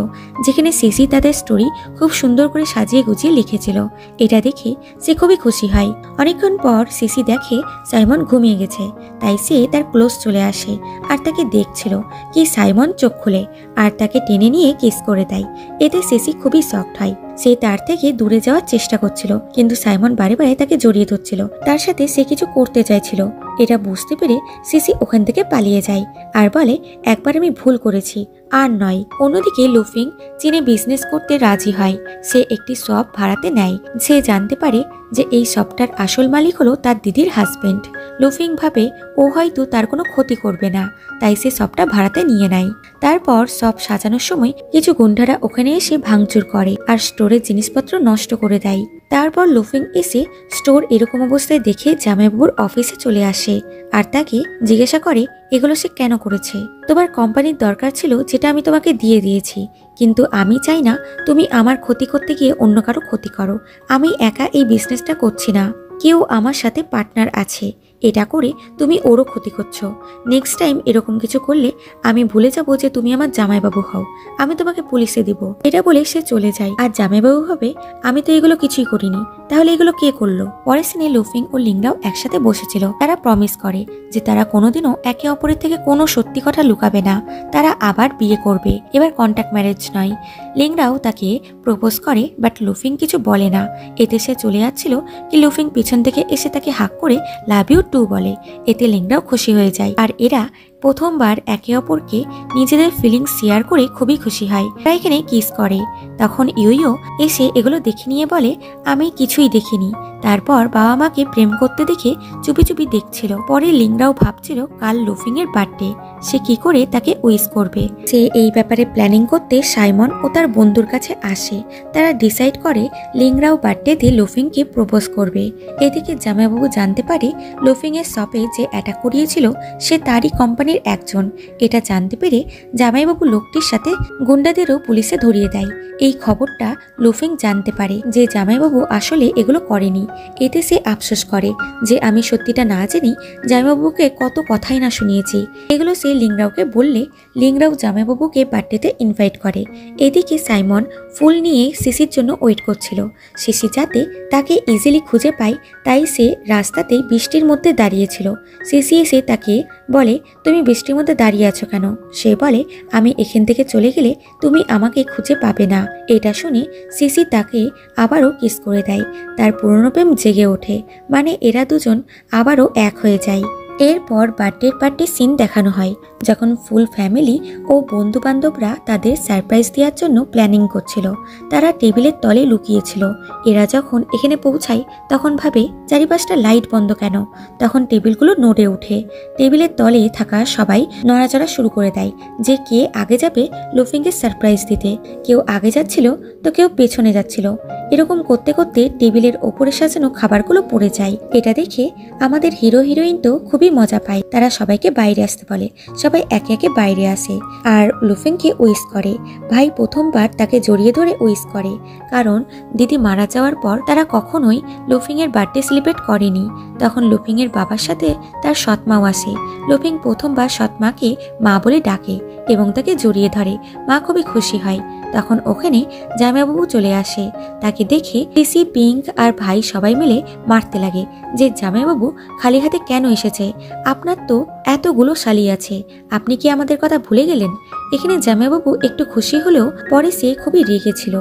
যেখানে সিসি তাদের স্টোরি খুব সুন্দর করে সাজিয়ে গুছিয়ে লিখেছিল। এটা দেখে সে খুবই খুশি হয়। অনেকক্ষণ পর সিসি দেখে সাইমন ঘুমিয়ে গেছে, তাই সে তার ক্লোজ চলে আসে আর তাকে দেখছিল কি সাইমন চোখ খুলে আর তাকে টেনে নিয়ে কিস করে দেয়। এতে সিসি খুবই সফট হয়। সে তার থেকে দূরে যাওয়ার চেষ্টা করছিল, কিন্তু সাইমন বারে বারে তাকে জড়িয়ে ধরছিল, তার সাথে সে কিছু করতে চাইছিল। এটা বুঝতে পেরে সিসি ওখান থেকে পালিয়ে যায় আর বলে, একবার আমি ভুল করেছি, আর নয়। অন্যদিকে লুফিং চীনে বিজনেস করতে রাজি হয়। সে একটি শপ ভাড়াতে নেয়। সে জানতে পারে যে এই শপটার আসল মালিক হলো তার দিদির হাজবেন্ড। লুফিং ভাবে ও হয়তো তার কোনো ক্ষতি করবে না, তাই সে শপটা ভাড়াতে নিয়ে নেয়। তারপর শপ সাজানোর সময় কিছু গুন্ডারা ওখানে এসে ভাঙচুর করে আর স্টোরের জিনিসপত্র নষ্ট করে দেয়। তারপর লুফিং এসে স্টোর এরকম অবস্থায় দেখে জামাইবাবুর অফিসে চলে আসে আর তাকে জিজ্ঞাসা করে এগুলো সে কেন করেছে। তোমার কোম্পানির দরকার ছিল, যেটা আমি তোমাকে দিয়ে দিয়েছি, কিন্তু আমি চাই না তুমি আমার ক্ষতি করতে গিয়ে অন্য কারো ক্ষতি করো। আমি একা এই বিজনেসটা করছি না, কেউ আমার সাথে পার্টনার আছে। এটা করে তুমি ওরও ক্ষতি করছো। নেক্সট টাইম এরকম কিছু করলে আমি ভুলে যাব যে তুমি আমার জামাইবাবু হও, আমি তোমাকে পুলিশে দিব। এটা বলে সে চলে যায় আর জামাইবাবু হবে আমি তো এগুলো কিছুই করিনি, তাহলে এগুলো কে করলো। পরের সিনে লুফিং ও লিংরাও একসাথে বসেছিল। তারা প্রমিস করে যে তারা কোনোদিনও একে অপরের থেকে কোনো সত্যি কথা লুকাবে না, তারা আবার বিয়ে করবে, এবার কন্ট্যাক্ট ম্যারেজ নয়। লিংরাও তাকে প্রপোজ করে, বাট লুফিং কিছু বলে না। এতে সে চলে যাচ্ছিল কি লুফিং পিছন থেকে এসে তাকে হাক করে লাভ ইউ টু বলে। এতে লিংরাও খুশি হয়ে যায় আর এরা প্রথমবার একে অপরকে নিজেদের ফিলিংস শেয়ার করে খুবই খুশি হয়। তারা এখানে কিস করে। তখন ইউইও এসে এগুলো দেখে নিয়ে বলে, আমি কিছুই দেখিনি। তারপর বাবা মাকে প্রেম করতে দেখে চুপি চুপি দেখছিল। পরে লিংরাও ভাবছিল কাল লুফিং এর বার্থডে, সে কি করে তাকে উইশ করবে। সে এই ব্যাপারে প্ল্যানিং করতে সাইমন ও তার বন্ধুর কাছে আসে। তারা ডিসাইড করে লিংরাও বার্থডেতে লুফিংকে প্রপোজ করবে। এদিকে জামাইবাবু জানতে পারে লুফিং এর শপে যে অ্যাটাক করিয়েছিল সে তারই কোম্পানির একজন। এটা জানতে পেরে জামাইবাবু লোকটির সাথে গুন্ডাদেরও পুলিশে ধরিয়ে দেয়। এই খবরটা লুফিং জানতে পারে যে জামাইবাবু আসলে এগুলো করেনি। এতে সে আফসোস করে যে আমি সত্যিটা না জেনে জামাইবাবুকে কত কথাই না শুনিয়েছি। এগুলো সে লিংরাওকে বললে লিংরাও জামাইবাবুকে বার্থডেতে ইনভাইট করে। এদিকে সাইমন ফুল নিয়ে সিসির জন্য ওয়েট করছিল। সিসি যাতে তাকে ইজিলি খুঁজে পায়, তাই সে রাস্তাতেই বৃষ্টির মধ্যে দাঁড়িয়েছিল। সিসি এসে তাকে বলে, তুমি বৃষ্টির মধ্যে দাঁড়িয়ে আছো কেন? সে বলে, আমি এখান থেকে চলে গেলে তুমি আমাকে খুঁজে পাবে না। এটা শুনে সিসি তাকে আবারও কিস করে দেয়। তার পুরনো প্রেম জেগে ওঠে, মানে এরা দুজন আবারও এক হয়ে যায়। এরপর বার্থডের পার্টি সিন দেখানো হয়, যখন ফুল ফ্যামিলি ও বন্ধু বান্ধবরা তাদের সারপ্রাইজ দেওয়ার জন্য প্ল্যানিং করছিল। তারা টেবিলের তলে লুকিয়েছিল। এরা যখন এখানে পৌঁছায় তখন ভাবে চারিপাশটা লাইট বন্ধ কেন। তখন টেবিলগুলো নড়ে ওঠে। টেবিলের তলে থাকা সবাই নড়াচড়া শুরু করে দেয় যে কে আগে যাবে লুফিংকে সারপ্রাইজ দিতে। কেউ আগে যাচ্ছিল তো কেউ পেছনে যাচ্ছিল। এরকম করতে করতে টেবিলের ওপরে সাজানো খাবারগুলো পড়ে যায়। এটা দেখে আমাদের হিরো হিরোইন তো খুবই মজা পায়। তারা সবাইকে বাইরে আসতে বলে। সবাই একে একে বাইরে আসে আর লুফিংকে উইশ করে। ভাই প্রথমবার তাকে জড়িয়ে ধরে উইশ করে, কারণ দিদি মারা যাওয়ার পর তারা কখনোই লুফিং এর বার্থডে সেলিব্রেট করেনি। তখন লুফিং এর বাবার সাথে তার সৎমাও আসে। লুফিং প্রথমবার সৎমাকে মা বলে ডাকে এবং তাকে জড়িয়ে ধরে। মা খুবই খুশি হয়। তখন ওখানে জামাইবাবু চলে আসে। তাকে দেখে সিসি, পিঙ্ক আর ভাই সবাই মিলে মারতে লাগে যে জামাইবাবু খালি হাতে কেন এসেছে? আপনার তো এতগুলো শালি আছে, আপনি কি আমাদের কথা ভুলে গেলেন? এখানে জামাইবাবু একটু খুশি হলেও পরে সে খুবই রেগেছিল,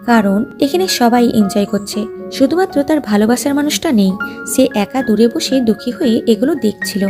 কারণ এখানে সবাই এনজয় করছে, শুধুমাত্র তার ভালোবাসার মানুষটা নেই। সে একা দূরে বসে দুঃখী হয়ে এগুলো দেখছিল।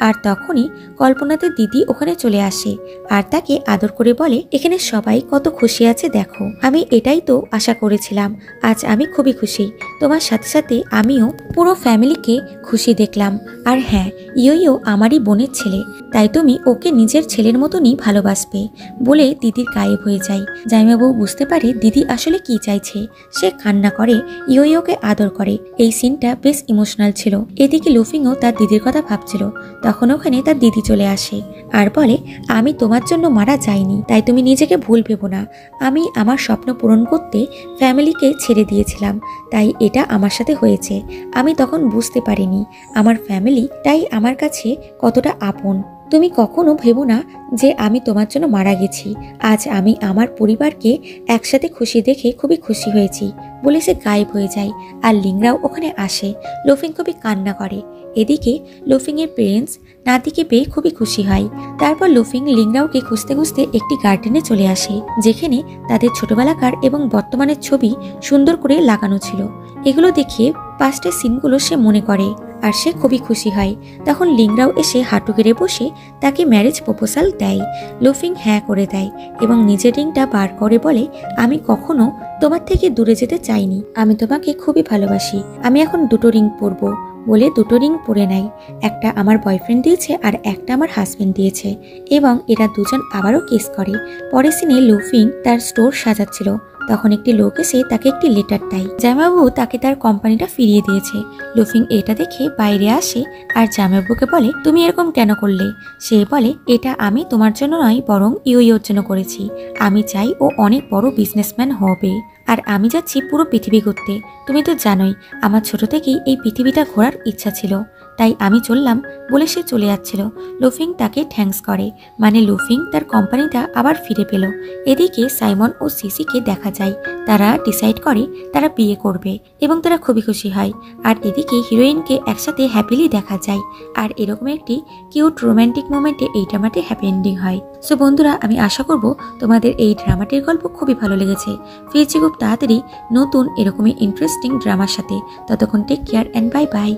আর তখনই কল্পনাতে দিদি ওখানে চলে আসে আর তাকে আদর করে বলে, এখানে সবাই কত খুশি আছে দেখো। আমি এটাই তো আশা করেছিলাম। আজ আমি খুবই খুশি। তোমার সাথে সাথে আমিও পুরো ফ্যামিলিকে খুশি দেখলাম। আর হ্যাঁ, ইয়ো আমারই বোনের ছেলে, তাই তুমি ওকে নিজের ছেলের মতনই ভালোবাসবে বলে দিদির গায়েব হয়ে যায়। জামাইবাবু বুঝতে পারে দিদি আসলে কি চাইছে। সে কান্না করে, ইয়োকে আদর করে। এই সিনটা বেশ ইমোশনাল ছিল। এদিকে লুফিংও তার দিদির কথা ভাবছিল। তখন ওখানে তার দিদি চলে আসে আর বলে, আমি তোমার জন্য মারা যাইনি, তাই তুমি নিজেকে ভুল ভেবো না। আমি আমার স্বপ্ন পূরণ করতে ফ্যামিলিকে ছেড়ে দিয়েছিলাম, তাই এটা আমার সাথে হয়েছে। আমি তখন বুঝতে পারিনি আমার ফ্যামিলি তাই আমার কাছে কতটা আপন। তুমি কখনো ভেবো না যে আমি তোমার জন্য মারা গেছি। আজ আমি আমার পরিবারকে একসাথে খুশি দেখে খুবই খুশি হয়েছি বলে সে গায়েব হয়ে যায়। আর লিংরাও ওখানে আসে। লুফিং খুবই কান্না করে। এদিকে লুফিংয়ের পেরেন্টস নাতিকে পেয়ে খুবই খুশি হয়। তারপর লুফিং লিংরাওকে খুঁজতে খুঁজতে একটি গার্ডেনে চলে আসে, যেখানে তাদের ছোটবেলাকার এবং বর্তমানের ছবি সুন্দর করে লাগানো ছিল। এগুলো দেখে পাস্টের সিনগুলো সে মনে করে আর সে খুবই খুশি হয়। তখন লিংরাও এসে হাঁটু গেড়ে বসে তাকে ম্যারেজ প্রপোজাল দেয়। লুফিং হ্যাঁ করে দেয় এবং নিজের রিংটা বার করে বলে, আমি কখনো তোমার থেকে দূরে যেতে চাইনি। আমি তোমাকে খুবই ভালোবাসি। আমি এখন দুটো রিং পরবো বলে দুটো রিং পরে নেয়। একটা আমার বয়ফ্রেন্ড দিয়েছে আর একটা আমার হাজবেন্ড দিয়েছে এবং এরা দুজন আবারও কিস করে। পরের সিনে লুফিং তার স্টোর সাজাচ্ছিল। তখন একটি লোক এসে তাকে একটি লেটার দেয়। জামাইবাবু তাকে তার কোম্পানিটা ফিরিয়ে দিয়েছে। লুফিং এটা দেখে বাইরে আসে আর জামাইবাবুকে বলে, তুমি এরকম কেন করলে? সে বলে, এটা আমি তোমার জন্য নয় বরং ইয়োর জন্য করেছি। আমি চাই ও অনেক বড় বিজনেসম্যান হবে আর আমি যাচ্ছি পুরো পৃথিবী ঘুরতে। তুমি তো জানোই আমার ছোট থেকেই এই পৃথিবীটা ঘোরার ইচ্ছা ছিল, তাই আমি চললাম বলে সে চলে যাচ্ছিল। লুফিং তাকে থ্যাঙ্কস করে, মানে লুফিং তার কোম্পানিটা আবার ফিরে পেল। এদিকে সাইমন ও সিসিকে দেখা যায়। তারা ডিসাইড করে তারা বিয়ে করবে এবং তারা খুবই খুশি হয়। আর এদিকে হিরোইনকে একসাথে হ্যাপিলি দেখা যায়। আর এরকম একটি কিউট রোম্যান্টিক মোমেন্টে এই ড্রামাটির হ্যাপি এন্ডিং হয়। সো বন্ধুরা, আমি আশা করব তোমাদের এই ড্রামাটির গল্প খুবই ভালো লেগেছে। ফিরছি খুব তাড়াতাড়ি নতুন এরকমই ইন্টারেস্টিং ড্রামার সাথে। ততক্ষণ take care and bye by.